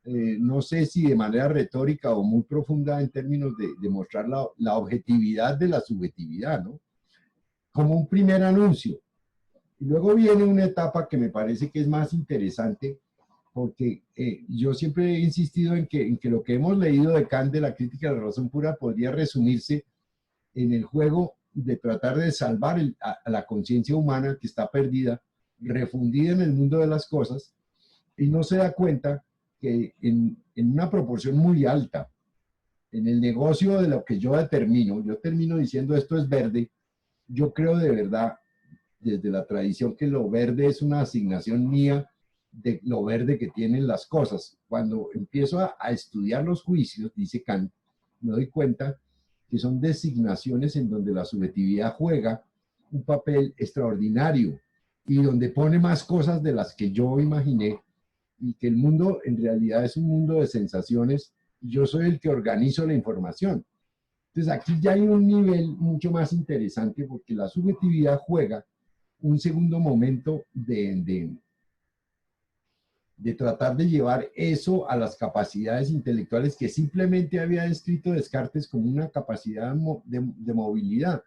no sé si de manera retórica o muy profunda en términos de mostrar la objetividad de la subjetividad, ¿no? Como un primer anuncio. Y luego viene una etapa que me parece que es más interesante, porque yo siempre he insistido en que lo que hemos leído de Kant de la crítica de la razón pura podría resumirse en el juego de tratar de salvar a la conciencia humana que está perdida, refundida en el mundo de las cosas, y no se da cuenta que en una proporción muy alta, en el negocio de lo que yo termino diciendo esto es verde, yo creo de verdad, desde la tradición, que lo verde es una asignación mía de lo verde que tienen las cosas. Cuando empiezo a estudiar los juicios, dice Kant, me doy cuenta que son designaciones en donde la subjetividad juega un papel extraordinario y donde pone más cosas de las que yo imaginé, y que el mundo en realidad es un mundo de sensaciones y yo soy el que organizo la información. Entonces aquí ya hay un nivel mucho más interesante porque la subjetividad juega un segundo momento de tratar de llevar eso a las capacidades intelectuales que simplemente había descrito Descartes como una capacidad de movilidad,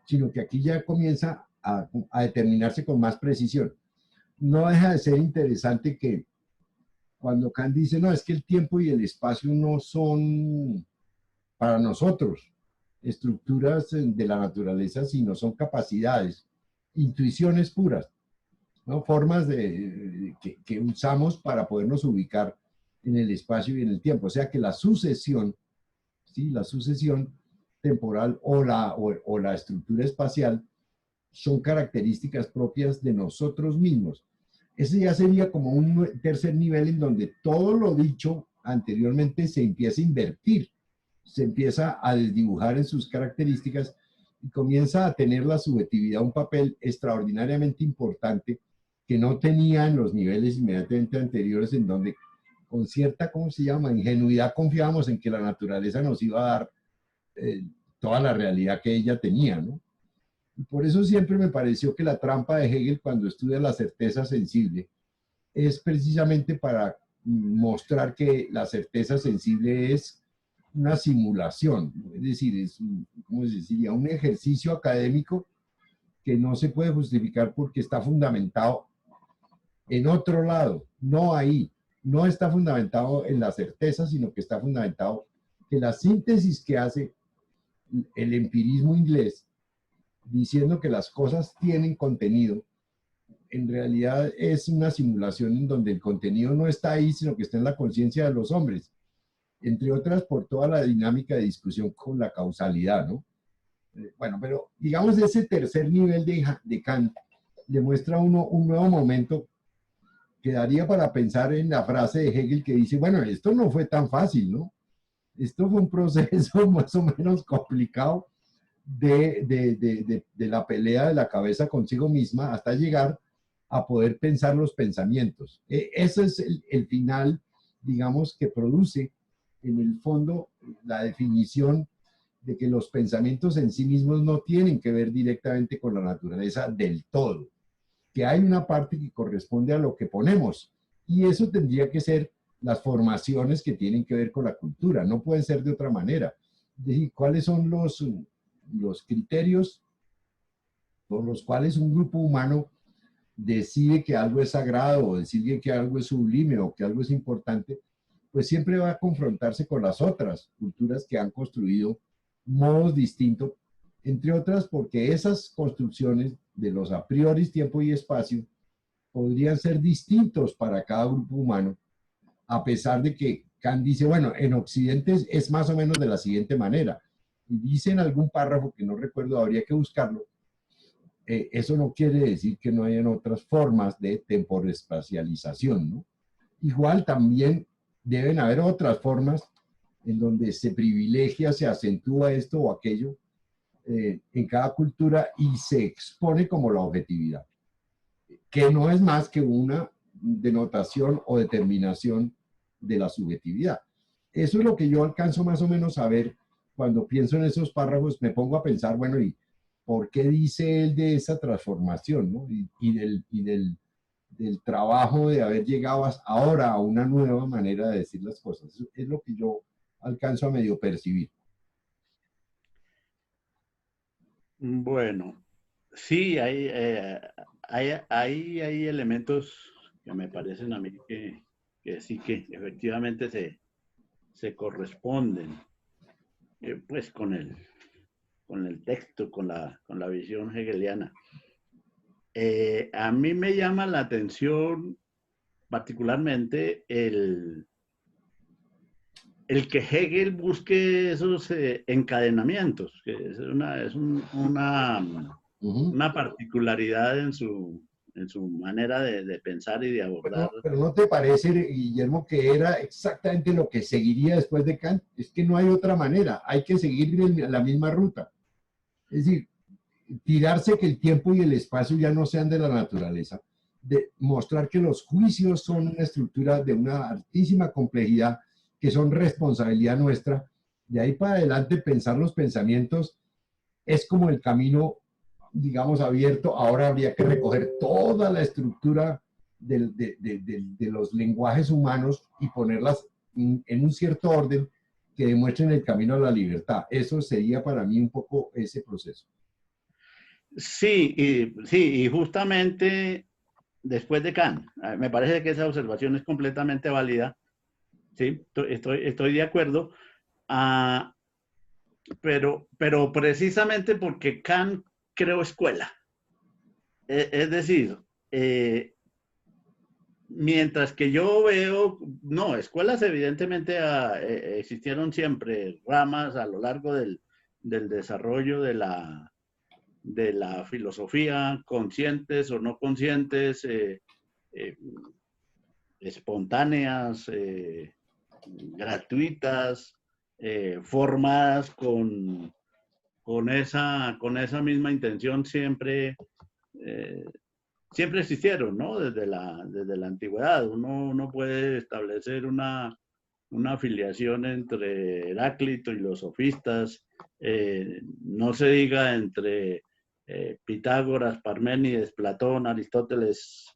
sino que aquí ya comienza a determinarse con más precisión. No deja de ser interesante que cuando Kant dice, no, es que el tiempo y el espacio no son para nosotros estructuras de la naturaleza, sino son capacidades, intuiciones puras, ¿no? Formas que usamos para podernos ubicar en el espacio y en el tiempo. O sea que la sucesión, ¿sí? La sucesión temporal o la estructura espacial son características propias de nosotros mismos. Ese ya sería como un tercer nivel en donde todo lo dicho anteriormente se empieza a invertir, se empieza a desdibujar en sus características y comienza a tener la subjetividad un papel extraordinariamente importante que no tenía en los niveles inmediatamente anteriores, en donde con cierta, ¿cómo se llama?, ingenuidad confiábamos en que la naturaleza nos iba a dar toda la realidad que ella tenía, ¿no? Y por eso siempre me pareció que la trampa de Hegel cuando estudia la certeza sensible es precisamente para mostrar que la certeza sensible es una simulación, es decir, es, ¿cómo se diría?, un ejercicio académico que no se puede justificar porque está fundamentado en otro lado, no ahí, no está fundamentado en la certeza, sino que está fundamentado en la síntesis que hace el empirismo inglés, diciendo que las cosas tienen contenido, en realidad es una simulación en donde el contenido no está ahí, sino que está en la conciencia de los hombres, entre otras por toda la dinámica de discusión con la causalidad, ¿no? Bueno, pero digamos ese tercer nivel de Kant le muestra un nuevo momento que daría para pensar en la frase de Hegel que dice, bueno, esto no fue tan fácil, ¿no? Esto fue un proceso más o menos complicado de la pelea de la cabeza consigo misma hasta llegar a poder pensar los pensamientos. Ese es el final, digamos, que produce en el fondo la definición de que los pensamientos en sí mismos no tienen que ver directamente con la naturaleza del todo, que hay una parte que corresponde a lo que ponemos, y eso tendría que ser las formaciones que tienen que ver con la cultura, no pueden ser de otra manera. Es decir, ¿cuáles son los criterios por los cuales un grupo humano decide que algo es sagrado o decide que algo es sublime o que algo es importante? Pues siempre va a confrontarse con las otras culturas que han construido modos distintos, entre otras porque esas construcciones de los a priori tiempo y espacio podrían ser distintos para cada grupo humano, a pesar de que Kant dice, bueno, en Occidente es más o menos de la siguiente manera. Y dice en algún párrafo que no recuerdo, habría que buscarlo, eso no quiere decir que no hayan otras formas de temporespacialización, ¿no? Igual también deben haber otras formas en donde se privilegia, se acentúa esto o aquello en cada cultura y se expone como la objetividad, que no es más que una denotación o determinación de la subjetividad. Eso es lo que yo alcanzo más o menos a ver cuando pienso en esos párrafos. Me pongo a pensar, bueno, ¿y por qué dice él de esa transformación, ¿no? Del trabajo de haber llegado ahora a una nueva manera de decir las cosas. Eso es lo que yo alcanzo a medio percibir. Bueno, sí, hay elementos que me parecen a mí que sí que efectivamente se corresponden pues con el texto, con la visión hegeliana. A mí me llama la atención particularmente el que Hegel busque esos encadenamientos, que es una particularidad en su manera de pensar y de abordar. Pero ¿no te parece, Guillermo, que era exactamente lo que seguiría después de Kant? Es que no hay otra manera, hay que seguir la misma ruta. Es decir, tirarse que el tiempo y el espacio ya no sean de la naturaleza, de mostrar que los juicios son una estructura de una altísima complejidad, que son responsabilidad nuestra. De ahí para adelante pensar los pensamientos es como el camino digamos, abierto, ahora habría que recoger toda la estructura de los lenguajes humanos y ponerlas en un cierto orden que demuestren el camino a la libertad. Eso sería para mí un poco ese proceso. Sí, y justamente después de Kant, me parece que esa observación es completamente válida, sí, estoy de acuerdo, pero precisamente porque Kant creó escuela. Es decir, mientras que yo veo, no, escuelas evidentemente existieron siempre, ramas a lo largo del desarrollo de la filosofía, conscientes o no conscientes, espontáneas, gratuitas, formadas con esa misma intención siempre. Siempre existieron, ¿no? Desde la antigüedad. Uno no puede establecer una afiliación entre Heráclito y los sofistas, no se diga entre Pitágoras, Parménides, Platón, Aristóteles,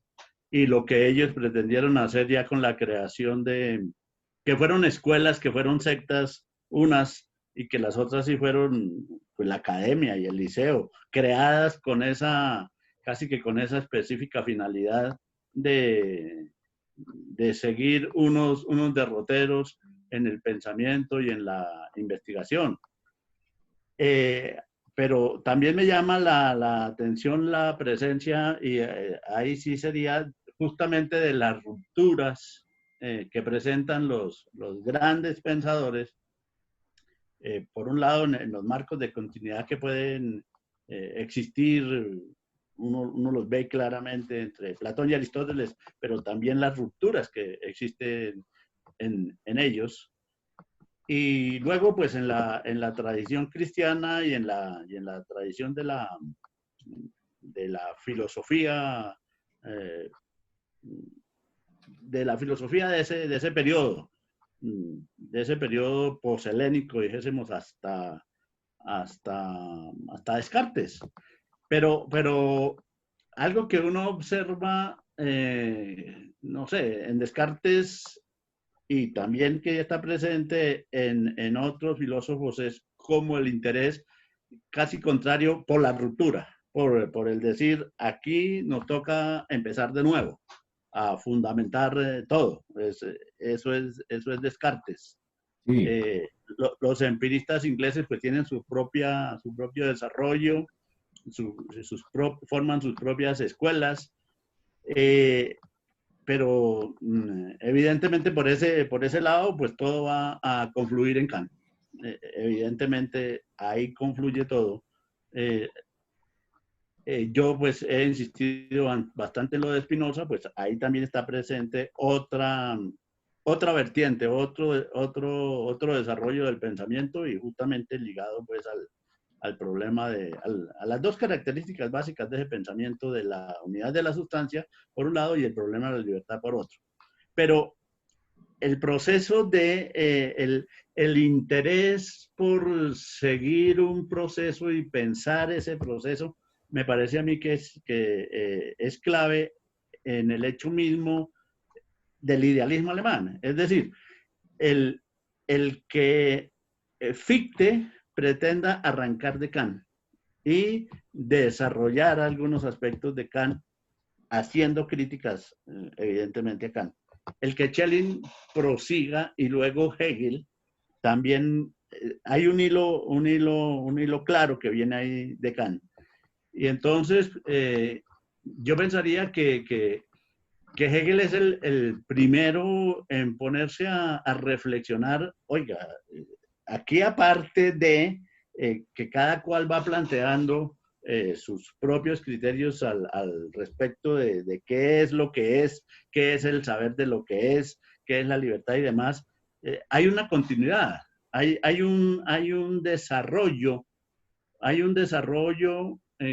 y lo que ellos pretendieron hacer ya con la creación que fueron escuelas, que fueron sectas, unas, y que las otras sí fueron pues, la academia y el liceo, creadas con casi que con esa específica finalidad de seguir unos derroteros en el pensamiento y en la investigación. Pero también me llama la atención la presencia, y ahí sí sería justamente de las rupturas que presentan los grandes pensadores, por un lado en los marcos de continuidad que pueden existir, uno los ve claramente entre Platón y Aristóteles, pero también las rupturas que existen en ellos. Y luego, pues en la tradición cristiana y en la tradición de la filosofía, de ese periodo, poshelénico, dijésemos, hasta Descartes. Pero algo que uno observa, no sé, en Descartes, y también que está presente en otros filósofos, es como el interés casi contrario por la ruptura, por el decir, aquí nos toca empezar de nuevo, a fundamentar todo. Eso es Descartes. Sí. Los empiristas ingleses pues tienen su propio desarrollo, forman sus propias escuelas, pero evidentemente por ese lado, pues todo va a confluir en Kant. Evidentemente ahí confluye todo. Yo pues he insistido bastante en lo de Spinoza, pues ahí también está presente otra vertiente, otro desarrollo del pensamiento, y justamente ligado pues al problema a las dos características básicas de ese pensamiento, de la unidad de la sustancia, por un lado, y el problema de la libertad, por otro. Pero el proceso el interés por seguir un proceso y pensar ese proceso, me parece a mí que es clave en el hecho mismo del idealismo alemán. Es decir, el que Fichte pretenda arrancar de Kant y desarrollar algunos aspectos de Kant, haciendo críticas evidentemente a Kant. El que Schelling prosiga, y luego Hegel, también hay un hilo claro que viene ahí de Kant. Y entonces yo pensaría que Hegel es el primero en ponerse a reflexionar, oiga, aquí aparte de que cada cual va planteando sus propios criterios al respecto de qué es lo que es, qué es el saber de lo que es, qué es la libertad y demás, hay una continuidad, hay un desarrollo,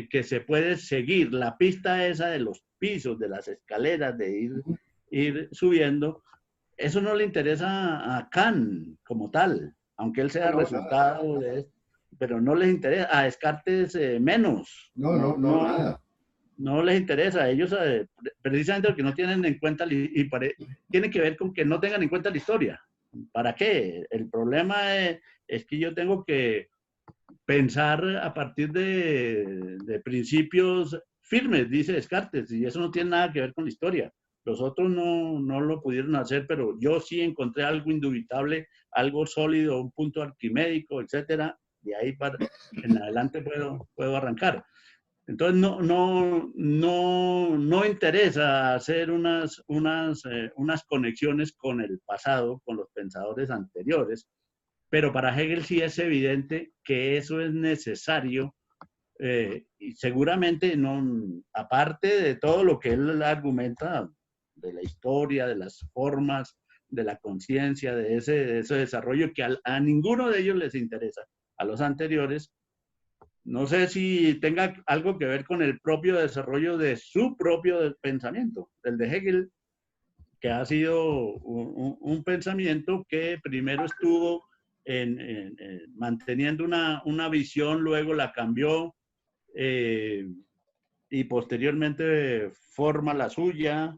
que se puede seguir, la pista esa de los pisos, de las escaleras, de ir subiendo. Eso no le interesa a Kant como tal, aunque él sea resultado de esto. pero no les interesa. A Descartes menos. No, nada. No les interesa. Ellos, precisamente porque no tienen en cuenta, tiene que ver con que no tengan en cuenta la historia. ¿Para qué? El problema es que yo tengo que pensar a partir de principios firmes, dice Descartes, y eso no tiene nada que ver con la historia. Los otros no lo pudieron hacer, pero yo sí encontré algo indubitable, algo sólido, un punto arquimédico, etcétera. De ahí en adelante puedo arrancar. Entonces no interesa hacer unas conexiones con el pasado, con los pensadores anteriores, pero para Hegel sí es evidente que eso es necesario, y seguramente aparte de todo lo que él argumenta de la historia, de las formas, de la conciencia, de ese desarrollo que a ninguno de ellos les interesa, a los anteriores. No sé si tenga algo que ver con el propio desarrollo de su propio pensamiento, el de Hegel, que ha sido un pensamiento que primero estuvo manteniendo una visión, luego la cambió, y posteriormente forma la suya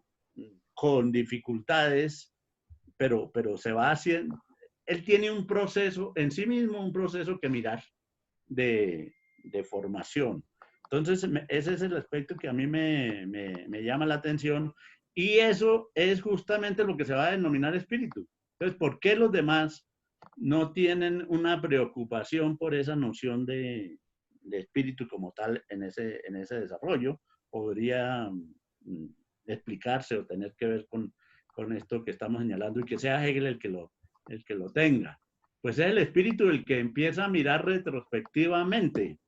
con dificultades, pero se va haciendo. Él tiene un proceso en sí mismo, un proceso que mirar de formación. Entonces, ese es el aspecto que a mí me llama la atención, y eso es justamente lo que se va a denominar espíritu. Entonces, ¿por qué los demás no tienen una preocupación por esa noción de espíritu como tal en ese desarrollo? Podría explicarse o tener que ver con esto que estamos señalando, y que sea Hegel el que lo tenga. Pues es el espíritu el que empieza a mirar retrospectivamente,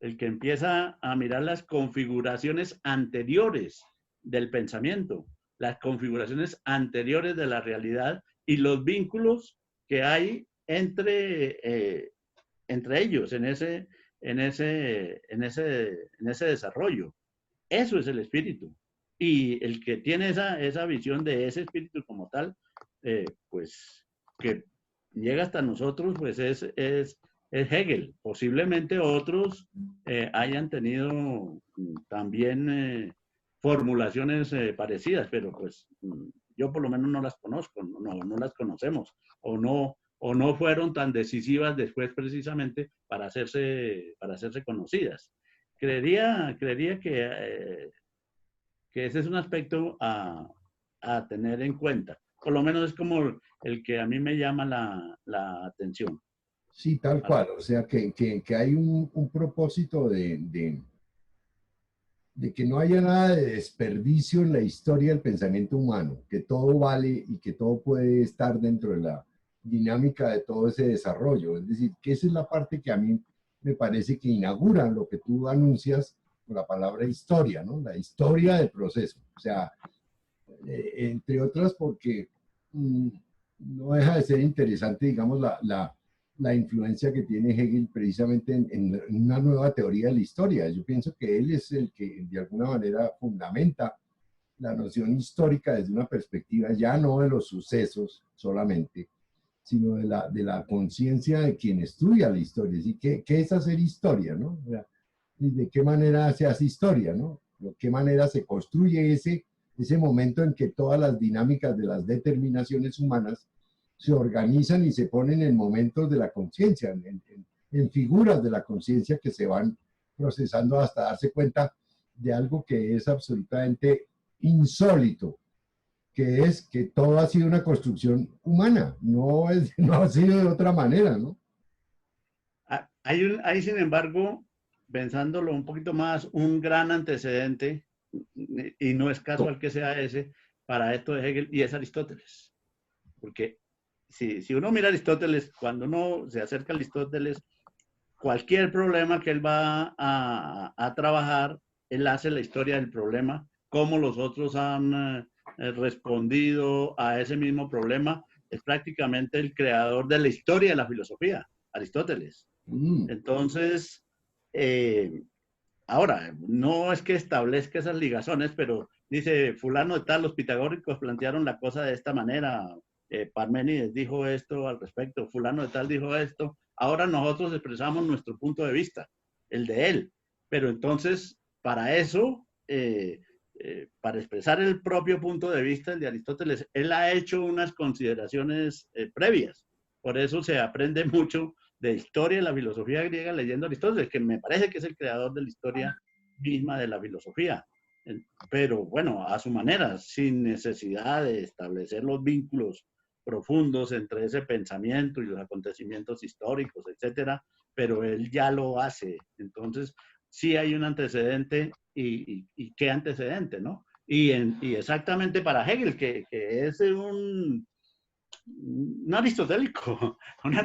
el que empieza a mirar las configuraciones anteriores del pensamiento, las configuraciones anteriores de la realidad y los vínculos que hay entre ellos en ese desarrollo. Eso es el espíritu. Y el que tiene esa visión de ese espíritu como tal, pues que llega hasta nosotros, pues es Hegel. Posiblemente otros hayan tenido también formulaciones parecidas, pero pues yo por lo menos no las conozco, no las conocemos, o no fueron tan decisivas después precisamente para hacerse conocidas. Creería que ese es un aspecto a tener en cuenta. Por lo menos es como el que a mí me llama la atención. Sí, tal cual. O sea, que hay un propósito de que no haya nada de desperdicio en la historia del pensamiento humano, que todo vale y que todo puede estar dentro de la dinámica de todo ese desarrollo. Es decir, que esa es la parte que a mí me parece que inaugura lo que tú anuncias con la palabra historia, ¿no? La historia del proceso. O sea, entre otras porque no deja de ser interesante, digamos, la influencia que tiene Hegel precisamente en una nueva teoría de la historia. Yo pienso que él es el que de alguna manera fundamenta la noción histórica desde una perspectiva ya no de los sucesos solamente, sino de la conciencia de quien estudia la historia. ¿Sí? ¿Qué es hacer historia? ¿No? O sea, ¿de qué manera se hace historia? ¿No? ¿De qué manera se construye ese momento en que todas las dinámicas de las determinaciones humanas se organizan y se ponen en momentos de la conciencia, en figuras de la conciencia que se van procesando hasta darse cuenta de algo que es absolutamente insólito, que es que todo ha sido una construcción humana, no ha sido de otra manera, ¿no? Hay, sin embargo, pensándolo un poquito más, un gran antecedente, y no es casual que sea ese, para esto de Hegel, y es Aristóteles. Porque si uno mira a Aristóteles, cuando uno se acerca a Aristóteles, cualquier problema que él va a trabajar, él hace la historia del problema, cómo los otros han respondido a ese mismo problema. Es prácticamente el creador de la historia de la filosofía, Aristóteles. Entonces, ahora, no es que establezca esas ligazones, pero dice, fulano de tal, los pitagóricos plantearon la cosa de esta manera, Parménides dijo esto al respecto, fulano de tal dijo esto, Ahora nosotros expresamos nuestro punto de vista, el de él. Pero entonces, para eso, para expresar el propio punto de vista, el de Aristóteles, él ha hecho unas consideraciones previas. Por eso se aprende mucho de historia de la filosofía griega leyendo a Aristóteles, que me parece que es el creador de la historia misma de la filosofía. Pero bueno, a su manera, sin necesidad de establecer los vínculos profundos entre ese pensamiento y los acontecimientos históricos, etcétera, pero él ya lo hace. Entonces, sí hay un antecedente y qué antecedente, ¿no? Y exactamente para Hegel, que es un aristotélico, un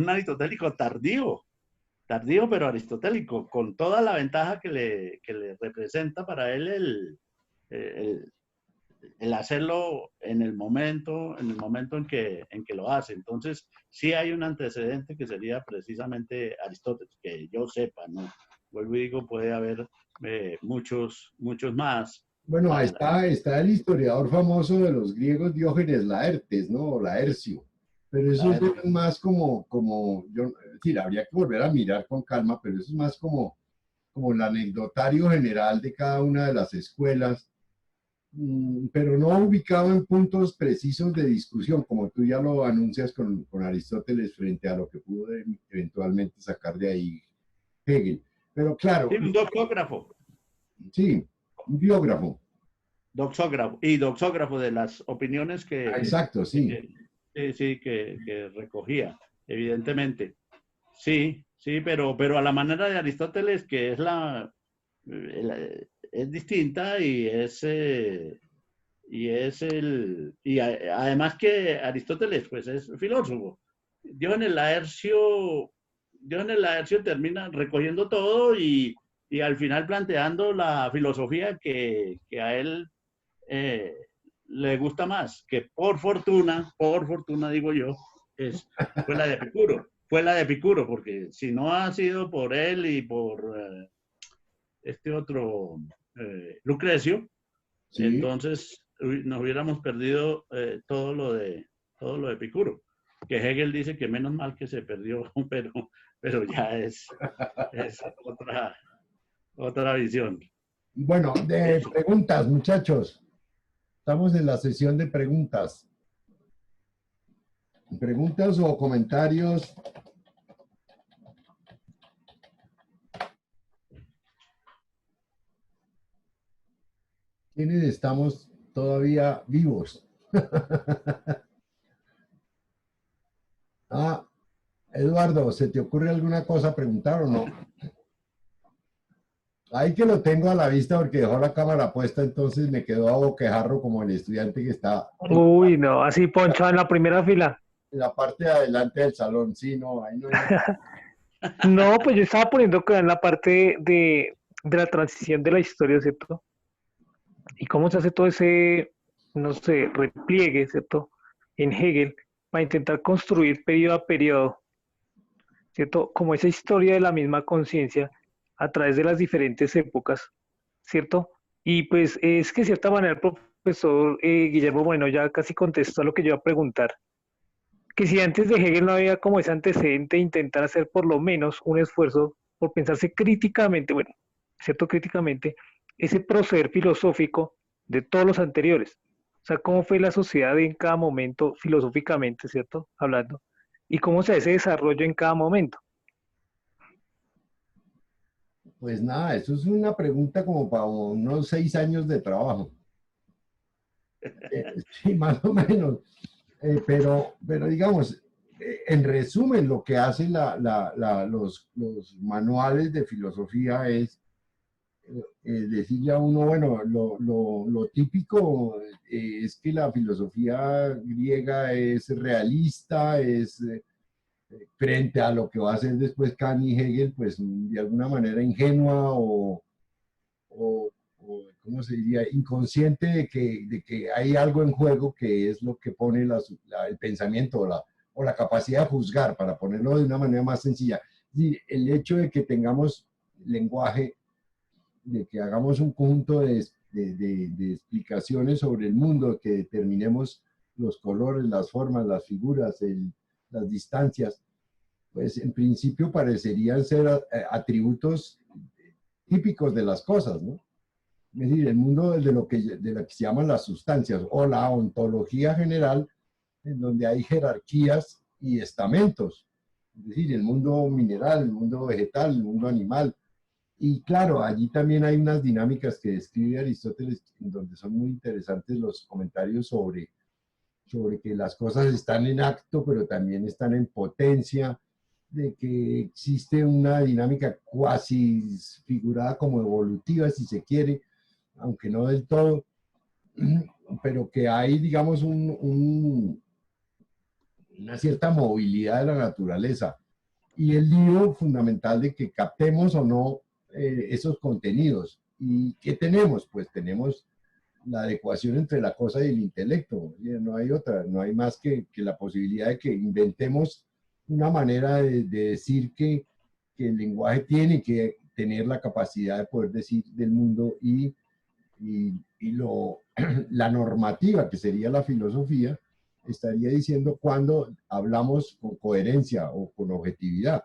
aristotélico tardío, pero aristotélico, con toda la ventaja que le representa para él el hacerlo en el momento en que lo hace. Entonces, sí hay un antecedente que sería precisamente Aristóteles, que yo sepa, ¿no? Vuelvo y digo, puede haber muchos más. Bueno, ahí está el historiador famoso de los griegos, Diógenes Laertes, ¿no? O Laercio. Pero eso es más es decir, habría que volver a mirar con calma, pero eso es más como el anecdotario general de cada una de las escuelas, pero no ubicado en puntos precisos de discusión, como tú ya lo anuncias con Aristóteles frente a lo que pudo eventualmente sacar de ahí Hegel. Pero claro. Sí, un doxógrafo. Sí, un biógrafo. Doxógrafo de las opiniones que... exacto, sí. Que recogía, evidentemente. Sí, pero a la manera de Aristóteles, que es es distinta y además que Aristóteles pues es filósofo. Diógenes Laercio termina recogiendo todo y al final planteando la filosofía que a él le gusta más, que por fortuna digo yo, fue la de Epicuro. Fue la de Epicuro, porque si no ha sido por él y por este otro Lucrecio, sí, entonces nos hubiéramos perdido todo lo de Epicuro, que Hegel dice que menos mal que se perdió, pero ya es otra visión. Bueno, de preguntas, muchachos. Estamos en la sesión de preguntas. ¿Preguntas o comentarios? ¿Quiénes estamos todavía vivos? Eduardo, ¿se te ocurre alguna cosa preguntar o no? Ahí que lo tengo a la vista porque dejó la cámara puesta, entonces me quedó a boquejarro como el estudiante que está. Uy, no, así ponchado en la primera fila. En la parte de adelante del salón, sí, no, ahí no hay. No, pues yo estaba poniendo que en la parte de la transición de la historia, ¿cierto? Y cómo se hace todo ese, no sé, repliegue, ¿cierto? En Hegel, para intentar construir periodo a periodo, ¿cierto? Como esa historia de la misma conciencia a través de las diferentes épocas, ¿cierto? Y pues es que de cierta manera el profesor Guillermo Bueno ya casi contestó a lo que yo iba a preguntar, que si antes de Hegel no había como ese antecedente de intentar hacer por lo menos un esfuerzo por pensarse críticamente, bueno, ¿cierto? Críticamente, ese proceder filosófico de todos los anteriores. O sea, cómo fue la sociedad en cada momento filosóficamente, ¿cierto? Hablando. Y cómo se hace ese desarrollo en cada momento. Pues nada, eso es una pregunta como para unos 6 años de trabajo. Sí, más o menos. Pero digamos, en resumen, lo que hacen los manuales de filosofía es decirle a uno, bueno, lo típico es que la filosofía griega es realista, es frente a lo que va a hacer después Kant y Hegel, pues de alguna manera ingenua o ¿cómo se diría? Inconsciente de que hay algo en juego que es lo que pone el pensamiento o la capacidad de juzgar, para ponerlo de una manera más sencilla. Y el hecho de que tengamos lenguaje, de que hagamos un conjunto de explicaciones sobre el mundo, que determinemos los colores, las formas, las figuras, las distancias, pues en principio parecerían ser atributos típicos de las cosas, ¿no? Es decir, el mundo de lo que se llaman las sustancias o la ontología general, en donde hay jerarquías y estamentos. Es decir, el mundo mineral, el mundo vegetal, el mundo animal. Y claro, allí también hay unas dinámicas que describe Aristóteles, en donde son muy interesantes los comentarios sobre que las cosas están en acto, pero también están en potencia, de que existe una dinámica cuasi figurada como evolutiva, si se quiere, aunque no del todo, pero que hay, digamos, una cierta movilidad de la naturaleza. Y el lío fundamental de que captemos o no esos contenidos. ¿Y qué tenemos? Pues tenemos la adecuación entre la cosa y el intelecto. No hay otra, no hay más que la posibilidad de que inventemos una manera de decir que el lenguaje tiene que tener la capacidad de poder decir del mundo y la normativa, que sería la filosofía, estaría diciendo cuando hablamos con coherencia o con objetividad.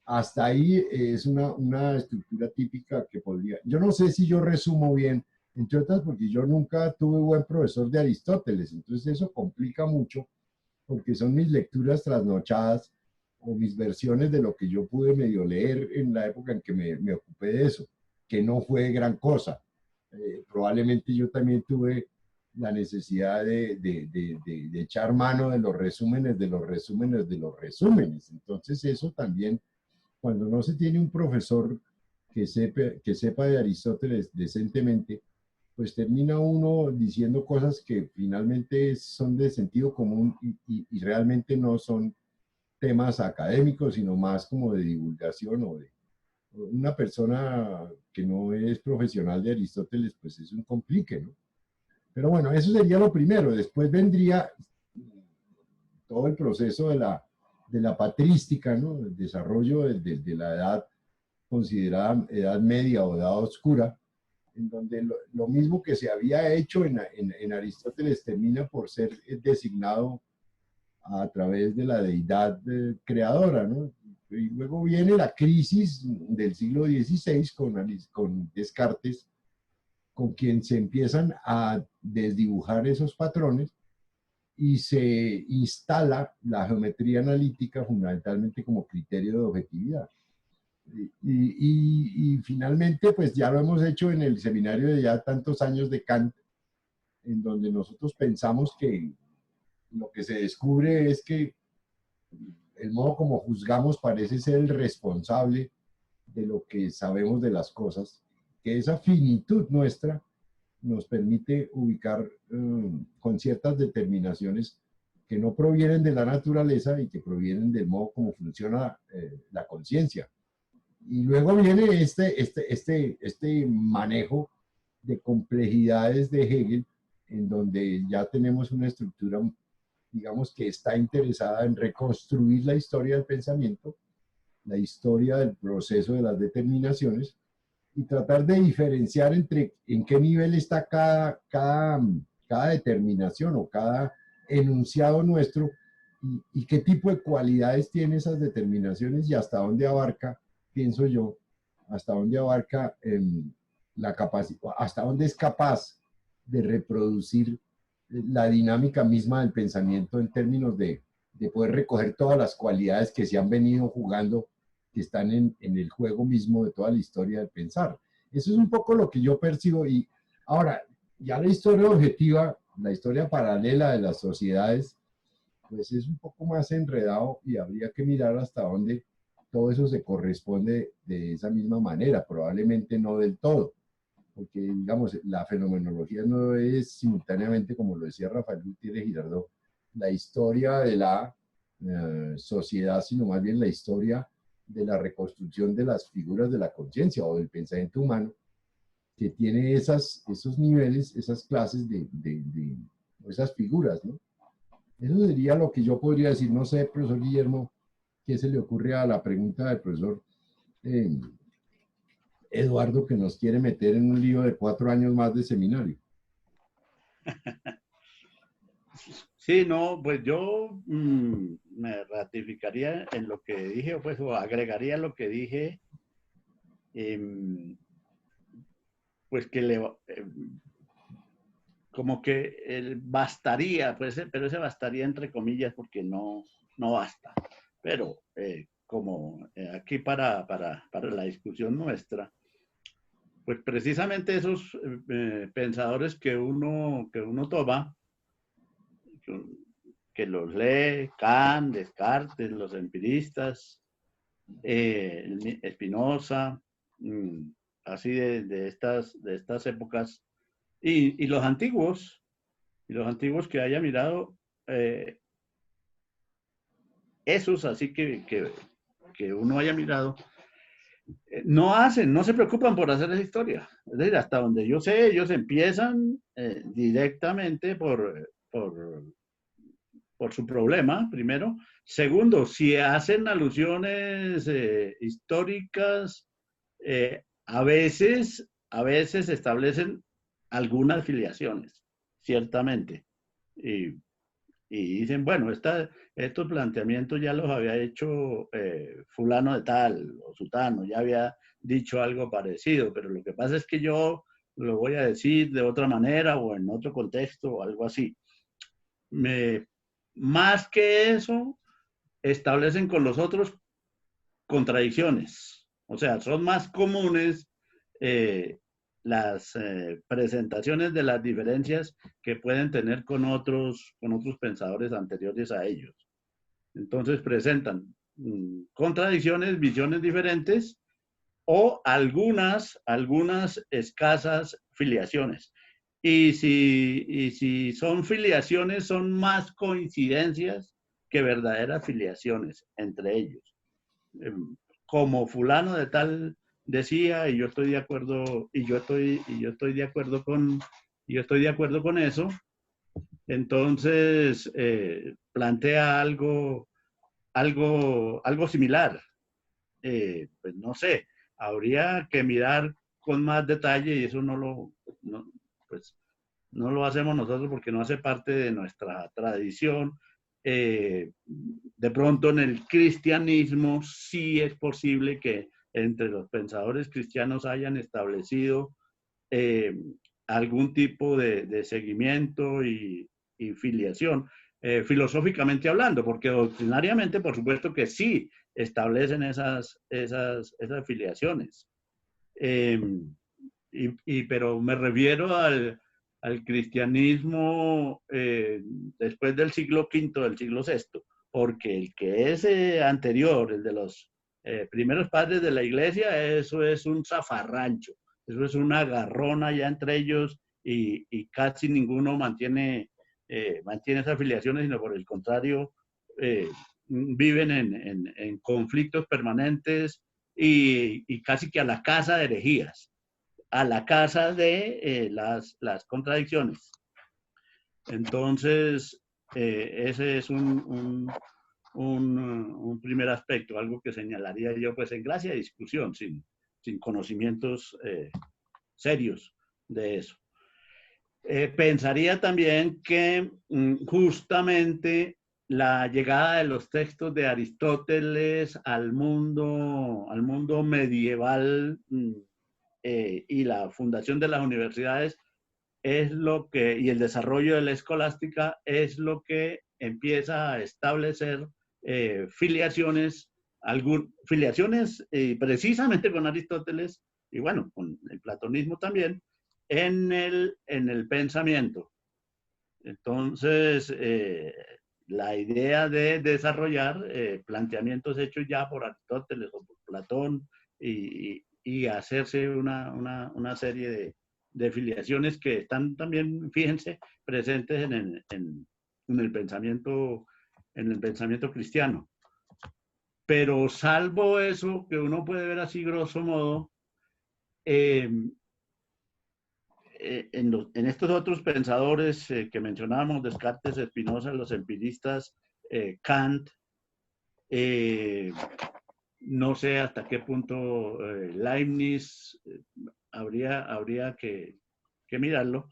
Hasta ahí es una estructura típica que podría... Yo no sé si yo resumo bien, entre otras porque yo nunca tuve buen profesor de Aristóteles, entonces eso complica mucho porque son mis lecturas trasnochadas o mis versiones de lo que yo pude medio leer en la época en que me ocupé de eso, que no fue gran cosa. Probablemente yo también tuve la necesidad de echar mano de los resúmenes, de los resúmenes, de los resúmenes. Entonces eso también, cuando no se tiene un profesor que sepa de Aristóteles decentemente, pues termina uno diciendo cosas que finalmente son de sentido común y realmente no son temas académicos, sino más como de divulgación o de una persona que no es profesional de Aristóteles, pues es un complique, ¿no? Pero bueno, eso sería lo primero. Después vendría todo el proceso de la patrística, ¿no? El desarrollo de la edad considerada edad media o edad oscura, en donde lo mismo que se había hecho en Aristóteles termina por ser designado a través de la deidad creadora, ¿no? Y luego viene la crisis del siglo XVI con Descartes, con quien se empiezan a desdibujar esos patrones y se instala la geometría analítica fundamentalmente como criterio de objetividad. Y finalmente, pues ya lo hemos hecho en el seminario de ya tantos años de Kant, en donde nosotros pensamos que lo que se descubre es que el modo como juzgamos parece ser el responsable de lo que sabemos de las cosas, que esa finitud nuestra nos permite ubicar con ciertas determinaciones que no provienen de la naturaleza y que provienen del modo como funciona la conciencia. Y luego viene este manejo de complejidades de Hegel, en donde ya tenemos una estructura, digamos, que está interesada en reconstruir la historia del pensamiento, la historia del proceso de las determinaciones, y tratar de diferenciar entre en qué nivel está cada determinación o cada enunciado nuestro y qué tipo de cualidades tiene esas determinaciones y hasta dónde abarca, pienso yo, hasta dónde abarca la capacidad, hasta dónde es capaz de reproducir la dinámica misma del pensamiento en términos de poder recoger todas las cualidades que se han venido jugando, que están en el juego mismo de toda la historia del pensar. Eso es un poco lo que yo percibo. Y ahora, ya la historia objetiva, la historia paralela de las sociedades, pues es un poco más enredado y habría que mirar hasta dónde todo eso se corresponde de esa misma manera, probablemente no del todo, porque digamos, la fenomenología no es simultáneamente, como lo decía Rafael Gutiérrez Girardot, la historia de la sociedad, sino más bien la historia de la reconstrucción de las figuras de la conciencia o del pensamiento humano, que tiene esos niveles, esas clases esas figuras, ¿no? Eso sería lo que yo podría decir. No sé, profesor Guillermo, qué se le ocurre a la pregunta del profesor Eduardo, que nos quiere meter en un lío de 4 años más de seminario. Sí, no, pues yo me ratificaría en lo que dije, pues, o agregaría lo que dije, em, pues que como que bastaría, pues, pero ese bastaría entre comillas porque no basta. Pero como aquí para la discusión nuestra, pues precisamente esos pensadores que uno toma, que, que los lee, Kant, Descartes, los empiristas, Spinoza, así de estas épocas, y los antiguos que haya mirado, esos así que uno haya mirado, no se preocupan por hacer esa historia. Es decir, hasta donde yo sé, ellos empiezan directamente por su problema, primero. Segundo, si hacen alusiones históricas, a veces establecen algunas filiaciones, ciertamente. Y, y dicen, bueno, estos planteamientos ya los había hecho fulano de tal o sutano, ya había dicho algo parecido, pero lo que pasa es que yo lo voy a decir de otra manera o en otro contexto o algo así. Más que eso, establecen con los otros contradicciones. O sea, son más comunes eh, las presentaciones de las diferencias que pueden tener con otros pensadores anteriores a ellos. Entonces presentan contradicciones, visiones diferentes o algunas escasas filiaciones. Y si son filiaciones, son más coincidencias que verdaderas filiaciones entre ellos. Como fulano de tal decía, y yo estoy de acuerdo, y yo estoy de acuerdo con eso, entonces plantea algo similar. Pues no sé, habría que mirar con más detalle y eso pues, no lo hacemos nosotros porque no hace parte de nuestra tradición. De pronto en el cristianismo sí es posible que entre los pensadores cristianos hayan establecido eh, algún tipo de seguimiento y filiación, filosóficamente hablando, porque doctrinariamente, por supuesto que sí establecen esas filiaciones. Eh, pero me refiero al cristianismo después del siglo V, del siglo VI, porque el que es anterior, el de los primeros padres de la iglesia, eso es un zafarrancho, eso es una garrona ya entre ellos y casi ninguno mantiene esas afiliaciones, sino por el contrario, viven en conflictos permanentes y casi que a la casa de herejías, a la casa de las contradicciones. Entonces, ese es un primer aspecto, algo que señalaría yo pues en gracia de discusión, sin conocimientos serios de eso. Pensaría también que justamente la llegada de los textos de Aristóteles al mundo medieval y la fundación de las universidades y el desarrollo de la escolástica es lo que empieza a establecer filiaciones precisamente con Aristóteles y bueno, con el platonismo también, en el pensamiento. Entonces, la idea de desarrollar planteamientos hechos ya por Aristóteles o por Platón y hacerse una serie de filiaciones que están también, fíjense, presentes en el pensamiento cristiano. Pero salvo eso, que uno puede ver así grosso modo, en estos otros pensadores que mencionábamos, Descartes, Spinoza, los empiristas, Kant, no sé hasta qué punto Leibniz, habría que mirarlo.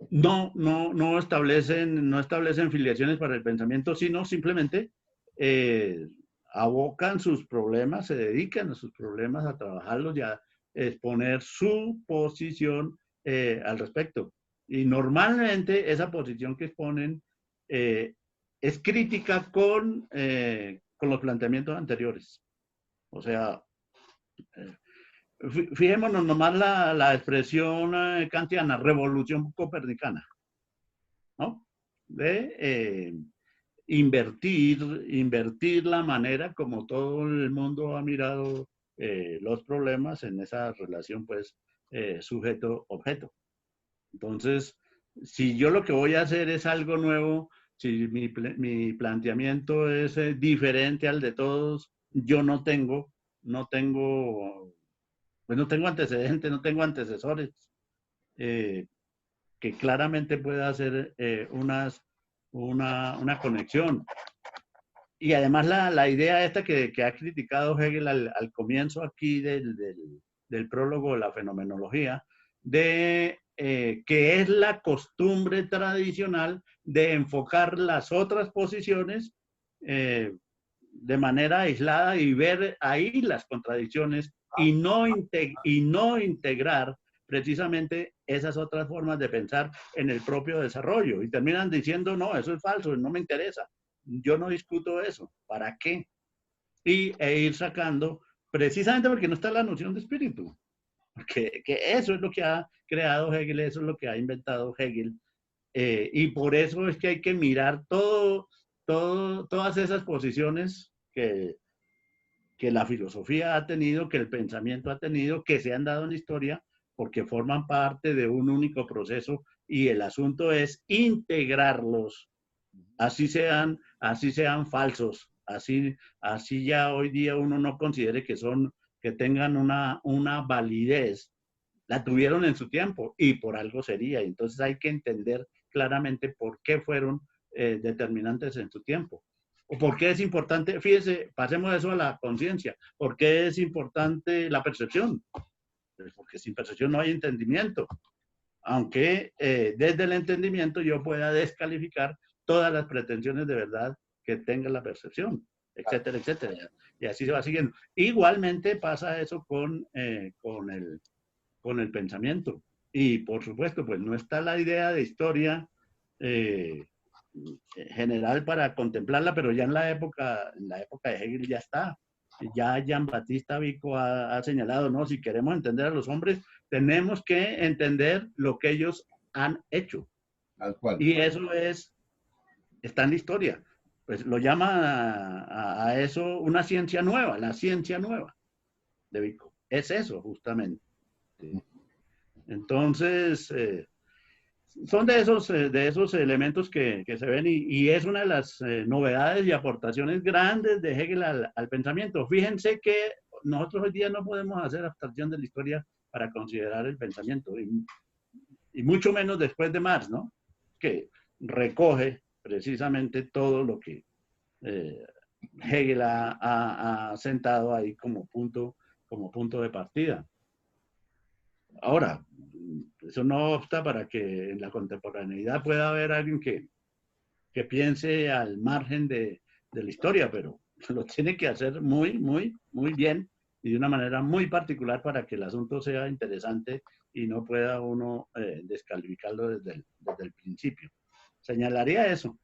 no establecen filiaciones para el pensamiento, sino simplemente abocan sus problemas, se dedican a sus problemas, a trabajarlos y a exponer su posición al respecto. Y normalmente esa posición que exponen es crítica con los planteamientos anteriores. O sea, fijémonos nomás la expresión kantiana, revolución copernicana, ¿no? De invertir la manera como todo el mundo ha mirado los problemas en esa relación, pues, sujeto-objeto. Entonces, si yo lo que voy a hacer es algo nuevo, si mi planteamiento es diferente al de todos, yo no tengo antecedentes, no tengo antecesores que claramente pueda hacer una conexión. Y además la idea esta que ha criticado Hegel al comienzo aquí del prólogo de la fenomenología, de que es la costumbre tradicional de enfocar las otras posiciones de manera aislada y ver ahí las contradicciones y no integrar precisamente esas otras formas de pensar en el propio desarrollo. Y terminan diciendo, no, eso es falso, no me interesa. Yo no discuto eso. ¿Para qué? E ir sacando, precisamente porque no está la noción de espíritu. Que eso es lo que ha creado Hegel, eso es lo que ha inventado Hegel. Y por eso es que hay que mirar todas esas posiciones que la filosofía ha tenido, que el pensamiento ha tenido, que se han dado en la historia, porque forman parte de un único proceso y el asunto es integrarlos, así sean falsos, así ya hoy día uno no considere que tengan una validez. La tuvieron en su tiempo y por algo sería. Entonces hay que entender claramente por qué fueron determinantes en su tiempo. ¿O por qué es importante? Fíjese, pasemos eso a la conciencia. ¿Por qué es importante la percepción? Pues porque sin percepción no hay entendimiento. Aunque desde el entendimiento yo pueda descalificar todas las pretensiones de verdad que tenga la percepción, etcétera, etcétera. Y así se va siguiendo. Igualmente pasa eso con el pensamiento. Y por supuesto, pues no está la idea de historia general para contemplarla, pero ya en la época de Hegel ya está. Ya Jean-Baptiste Vico ha señalado, ¿no? Si queremos entender a los hombres, tenemos que entender lo que ellos han hecho. Tal cual. Y eso está en la historia. Pues lo llama a eso una ciencia nueva, la ciencia nueva de Vico. Es eso, justamente. Entonces, son de esos elementos que se ven y es una de las novedades y aportaciones grandes de Hegel al pensamiento. Fíjense que nosotros hoy día no podemos hacer abstracción de la historia para considerar el pensamiento y mucho menos después de Marx, ¿no? Que recoge precisamente todo lo que Hegel ha sentado ahí como punto de partida. Ahora, eso no obsta para que en la contemporaneidad pueda haber alguien que piense al margen de la historia, pero lo tiene que hacer muy, muy, muy bien y de una manera muy particular para que el asunto sea interesante y no pueda uno descalificarlo desde el principio. Señalaría eso.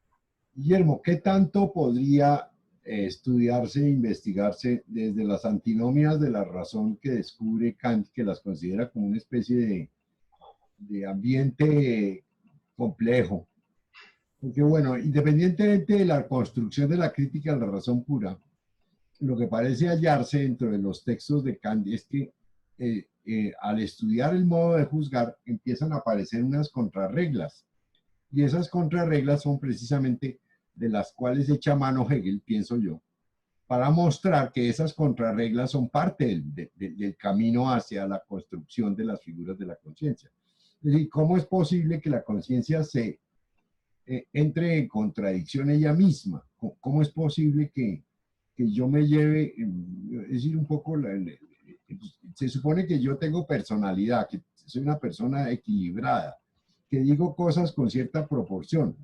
Guillermo, ¿qué tanto podría estudiarse e investigarse desde las antinomias de la razón que descubre Kant, que las considera como una especie de ambiente complejo? Porque bueno, independientemente de la construcción de la crítica a la razón pura, lo que parece hallarse dentro de los textos de Kant es que al estudiar el modo de juzgar empiezan a aparecer unas contrarreglas. Y esas contrarreglas son precisamente de las cuales echa mano Hegel, pienso yo, para mostrar que esas contrarreglas son parte del camino hacia la construcción de las figuras de la conciencia. Es decir, ¿cómo es posible que la conciencia se entre en contradicción ella misma? ¿Cómo es posible que yo me lleve, es decir, un poco, se supone que yo tengo personalidad, que soy una persona equilibrada, que digo cosas con cierta proporción,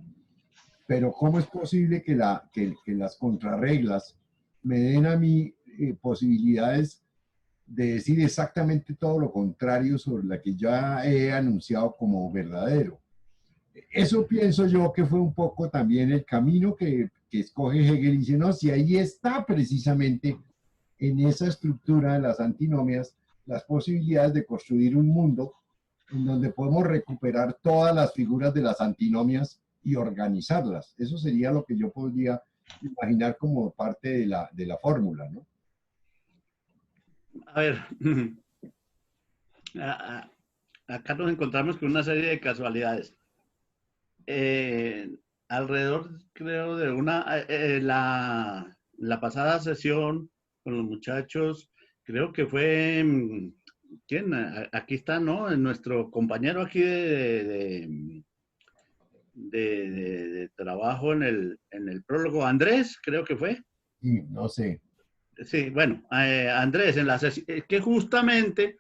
pero ¿cómo es posible que las contrarreglas me den a mí posibilidades de decir exactamente todo lo contrario sobre la que ya he anunciado como verdadero? Eso pienso yo que fue un poco también el camino que escoge Hegel y dice, no, si ahí está precisamente en esa estructura de las antinomias las posibilidades de construir un mundo en donde podemos recuperar todas las figuras de las antinomias y organizarlas. Eso sería lo que yo podría imaginar como parte de la fórmula, ¿no? A ver, acá nos encontramos con una serie de casualidades. Alrededor, creo, de la pasada sesión con los muchachos, creo que fue, ¿quién? Aquí está, ¿no? Nuestro compañero aquí de trabajo en el prólogo, Andrés, creo que fue. Sí, no sé. Sí, bueno, Andrés, que justamente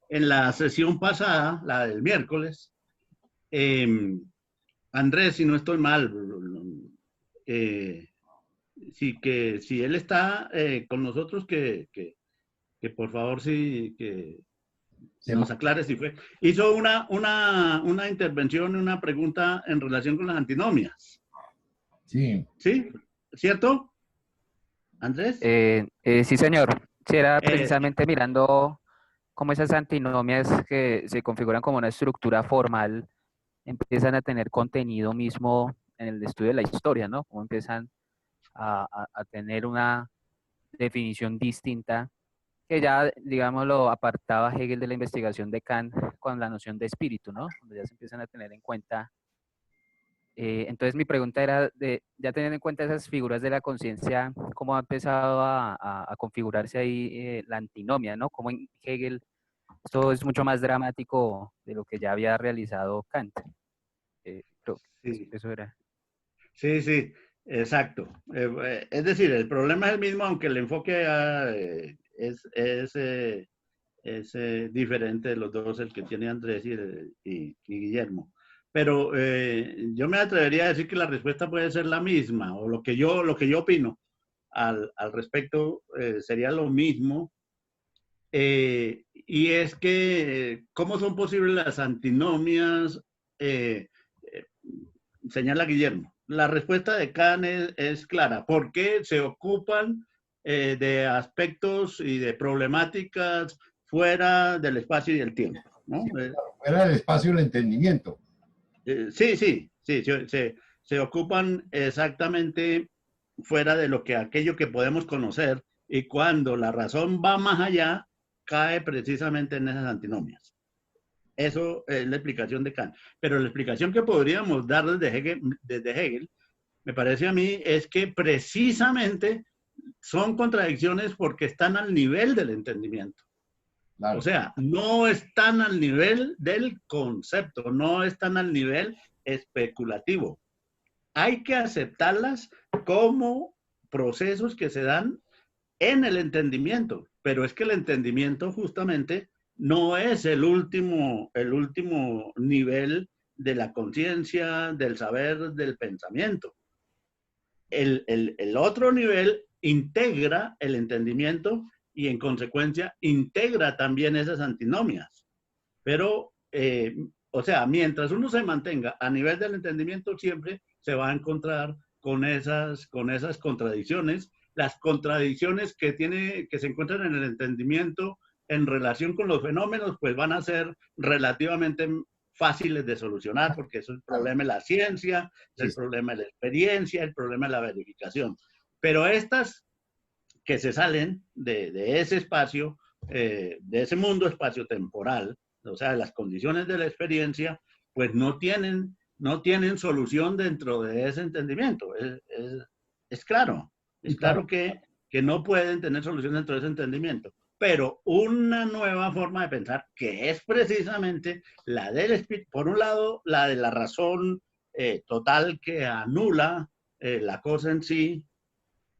en la sesión pasada, la del miércoles, Andrés, si no estoy mal, si él está con nosotros, que por favor sí, que nos aclare si fue. Hizo una intervención, una pregunta en relación con las antinomias. Sí. ¿Sí? ¿Cierto? ¿Andrés? Sí, señor. Sí, era precisamente mirando cómo esas antinomias que se configuran como una estructura formal empiezan a tener contenido mismo en el estudio de la historia, ¿no? Cómo empiezan a tener una definición distinta que ya, digamos, lo apartaba Hegel de la investigación de Kant con la noción de espíritu, ¿no? Donde ya se empiezan a tener en cuenta. Entonces mi pregunta era, ya teniendo en cuenta esas figuras de la conciencia, ¿cómo ha empezado a configurarse ahí la antinomia, ¿no? Cómo en Hegel esto es mucho más dramático de lo que ya había realizado Kant. Creo que Sí. eso era. Sí, sí, exacto. Es decir, el problema es el mismo, aunque el enfoque es diferente de los dos, el que tiene Andrés y Guillermo. Pero yo me atrevería a decir que la respuesta puede ser la misma, o lo que yo opino al respecto sería lo mismo. Y es que, ¿cómo son posibles las antinomias? Señala Guillermo. La respuesta de Kant es clara. ¿Por qué se ocupan de aspectos y de problemáticas fuera del espacio y del tiempo? ¿No? Sí, claro, fuera del espacio del entendimiento. Sí, se ocupan exactamente fuera de aquello que podemos conocer, y cuando la razón va más allá, cae precisamente en esas antinomias. Eso es la explicación de Kant. Pero la explicación que podríamos dar desde Hegel, me parece a mí, es que precisamente son contradicciones porque están al nivel del entendimiento. Claro. O sea, no están al nivel del concepto, no están al nivel especulativo. Hay que aceptarlas como procesos que se dan en el entendimiento, pero es que el entendimiento justamente no es el último nivel de la conciencia, del saber, del pensamiento. El otro nivel integra el entendimiento y en consecuencia integra también esas antinomias. Pero, o sea, mientras uno se mantenga a nivel del entendimiento, siempre se va a encontrar con esas contradicciones. Las contradicciones que se encuentran en el entendimiento en relación con los fenómenos, pues van a ser relativamente fáciles de solucionar, porque es el problema de la ciencia, es el problema de la experiencia, el problema de la verificación. Pero estas que se salen de ese espacio, de ese mundo espacio-temporal, o sea, las condiciones de la experiencia, pues no tienen solución dentro de ese entendimiento. Es claro que no pueden tener solución dentro de ese entendimiento. Pero una nueva forma de pensar, que es precisamente la del espíritu, por un lado, la de la razón total que anula la cosa en sí,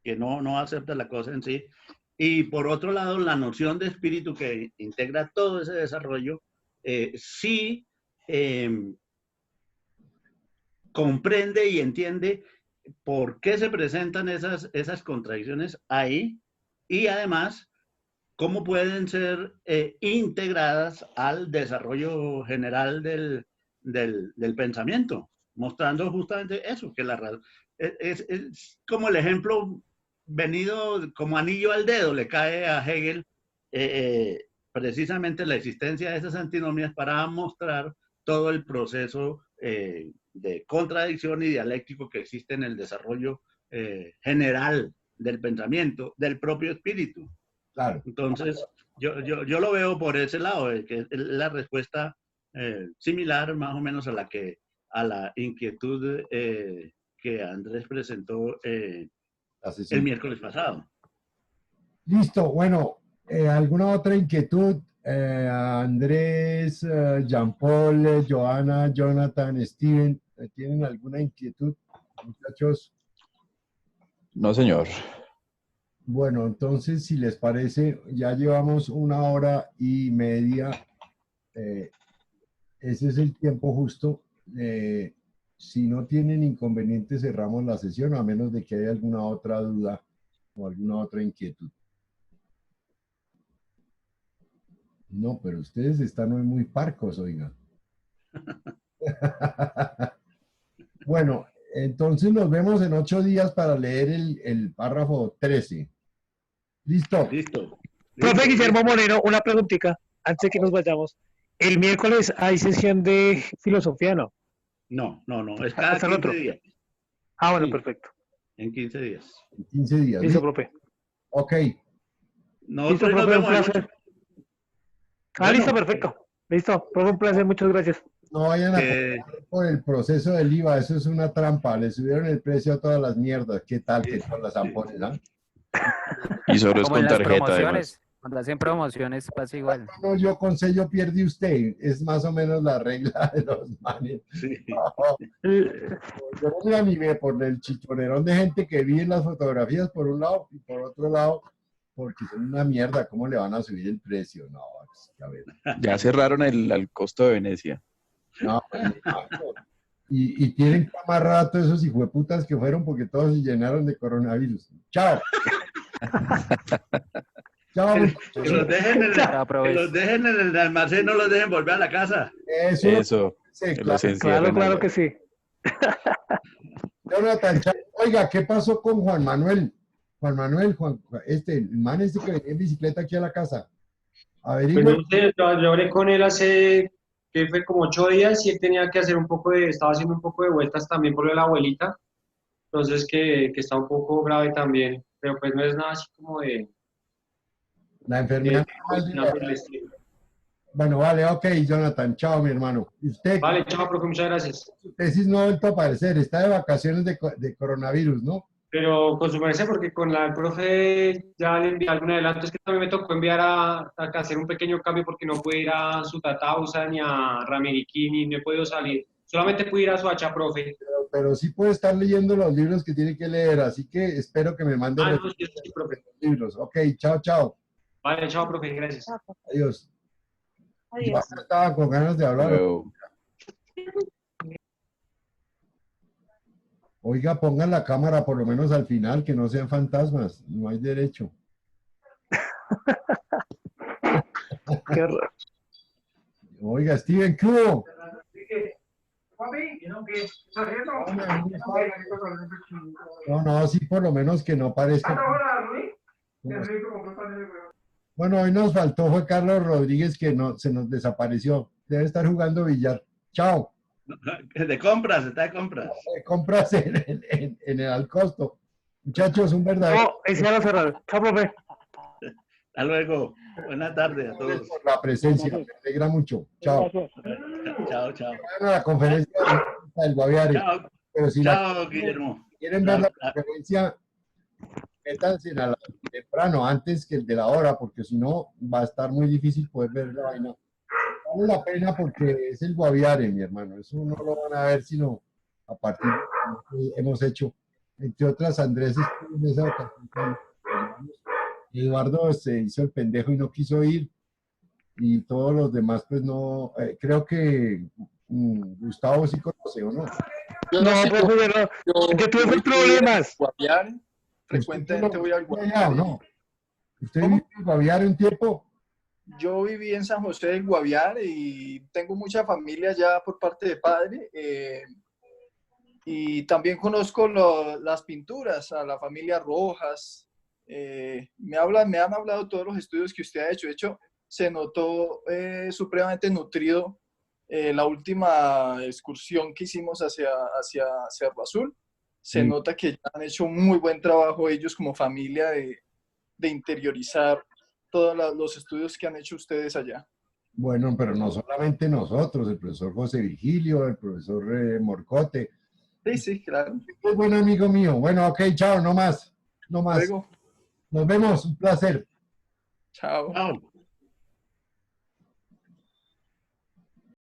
que no acepta la cosa en sí, y por otro lado, la noción de espíritu que integra todo ese desarrollo, sí comprende y entiende por qué se presentan esas contradicciones ahí y además cómo pueden ser integradas al desarrollo general del pensamiento, mostrando justamente eso, que es como el ejemplo venido como anillo al dedo, le cae a Hegel precisamente la existencia de esas antinomias para mostrar todo el proceso de contradicción y dialéctico que existe en el desarrollo general del pensamiento, del propio espíritu. Claro. Entonces, yo lo veo por ese lado, que es la respuesta similar más o menos a la inquietud que Andrés presentó el miércoles pasado. Listo, bueno, ¿alguna otra inquietud? Andrés, Jean-Paul, Joana, Jonathan, Steven, ¿tienen alguna inquietud, muchachos? No, señor. Bueno, entonces, si les parece, ya llevamos 1 hora y media. Ese es el tiempo justo. Si no tienen inconveniente, cerramos la sesión, a menos de que haya alguna otra duda o alguna otra inquietud. No, pero ustedes están hoy muy parcos, oiga. Bueno, entonces nos vemos en 8 días para leer el párrafo 13. ¿Listo? Listo. Profe Guillermo Moreno, una preguntita antes de que nos vayamos. El miércoles hay sesión de filosofía, ¿no? No, es cada 15 días. Ah, bueno, Sí. Perfecto. En 15 días. En 15 días. Listo, profe. Ok. Nosotros Listo, nos profe, un vemos placer. Bueno, Listo, perfecto. Listo, profe, un placer, muchas gracias. No vayan a comprar por el proceso del IVA, eso es una trampa. Le subieron el precio a todas las mierdas. ¿Qué tal que todas las zampones, ¿ah? Y solo es Como en con las tarjeta, promociones, además. cuando hacen promociones pasa igual. No, yo con sello pierde usted. Es más o menos la regla de los manes. Sí. Yo no me animé por el chichonerón de gente que vi en las fotografías por un lado y por otro lado, porque son una mierda. ¿Cómo le van a subir el precio? No, pues, a ver. Ya cerraron al costo de Venecia. No, pues, no. Y tienen que amarrar a todos esos hijueputas que fueron porque todos se llenaron de coronavirus. ¡Chao! ¡Chao! Que los dejen Chao, que los dejen en el almacén, no los dejen volver a la casa. Eso, Sí, que claro. los encierren Claro allá. que sí. Jonathan, oiga, ¿qué pasó con Juan Manuel? El man que venía en bicicleta aquí a la casa. Pues no sé, yo hablé con él hace, que fue como 8 días y él tenía que hacer estaba haciendo un poco de vueltas también por la abuelita, entonces que está un poco grave también, pero pues no es nada así como de La enfermedad. nada por el estilo. Bueno, vale, ok, Jonathan, chao, mi hermano. ¿Y usted? Vale, chao, profe, muchas gracias. Su tesis no ha vuelto a aparecer, está de vacaciones de coronavirus, ¿no? Pero con su merced, porque con el profe ya le envié algún adelanto, es que también me tocó enviar a hacer un pequeño cambio porque no pude ir a su Tatausa ni a Ramiriquí, no he podido salir. Solamente pude ir a su hacha, profe. Pero sí puede estar leyendo los libros que tiene que leer, así que espero que me mande No, los sí, profe. libros. Ok, chao, chao. Vale, chao, profe, gracias. Adiós. Adiós. Yo estaba con ganas de hablar. Luego, Oiga, pongan la cámara por lo menos al final, que no sean fantasmas. No hay derecho. Qué horror. Oiga, Steven, ¿qué hubo? No, sí, por lo menos que no parezca. Bueno, hoy nos faltó fue Carlos Rodríguez que no, se nos desapareció. Debe estar jugando billar. Chao. De compras, está de compras. Compras en el al costo. Muchachos, un verdadero. No, ese ya lo cerraron. Chao, profe. Hasta luego. Buenas tardes a todos. Por la presencia, me alegra mucho. Chao. Chao. Bueno, la conferencia del Guaviare. Chao. Pero si Chao, Guillermo. quieren ver la conferencia, métanse temprano, antes que el de la hora, porque si no va a estar muy difícil poder ver la vaina. Vale la pena porque es el Guaviare, mi hermano. Eso no lo van a ver sino a partir de lo que hemos hecho. Entre otras, Andrés estuvo en esa ocasión. Eduardo se hizo el pendejo y no quiso ir. Y todos los demás, pues no. Creo que Gustavo sí conoce, ¿o no? No, profe, yo tuve esos problemas. Guaviare, frecuentemente voy al Guaviare. ¿No? ¿Usted vivió en Guaviare un tiempo? Yo viví en San José del Guaviare y tengo mucha familia ya por parte de padre. Y también conozco las pinturas, a la familia Rojas. Me han hablado todos los estudios que usted ha hecho. De hecho, se notó supremamente nutrido la última excursión que hicimos hacia Cerro Azul. Se nota que ya han hecho un muy buen trabajo ellos como familia de interiorizar todos los estudios que han hecho ustedes allá. Bueno, pero no solamente nosotros, el profesor José Virgilio, el profesor Morcote. Sí, claro. Es buen amigo mío. Bueno, ok, chao, no más. No más. Luego. Nos vemos, un placer. Chao. Chao.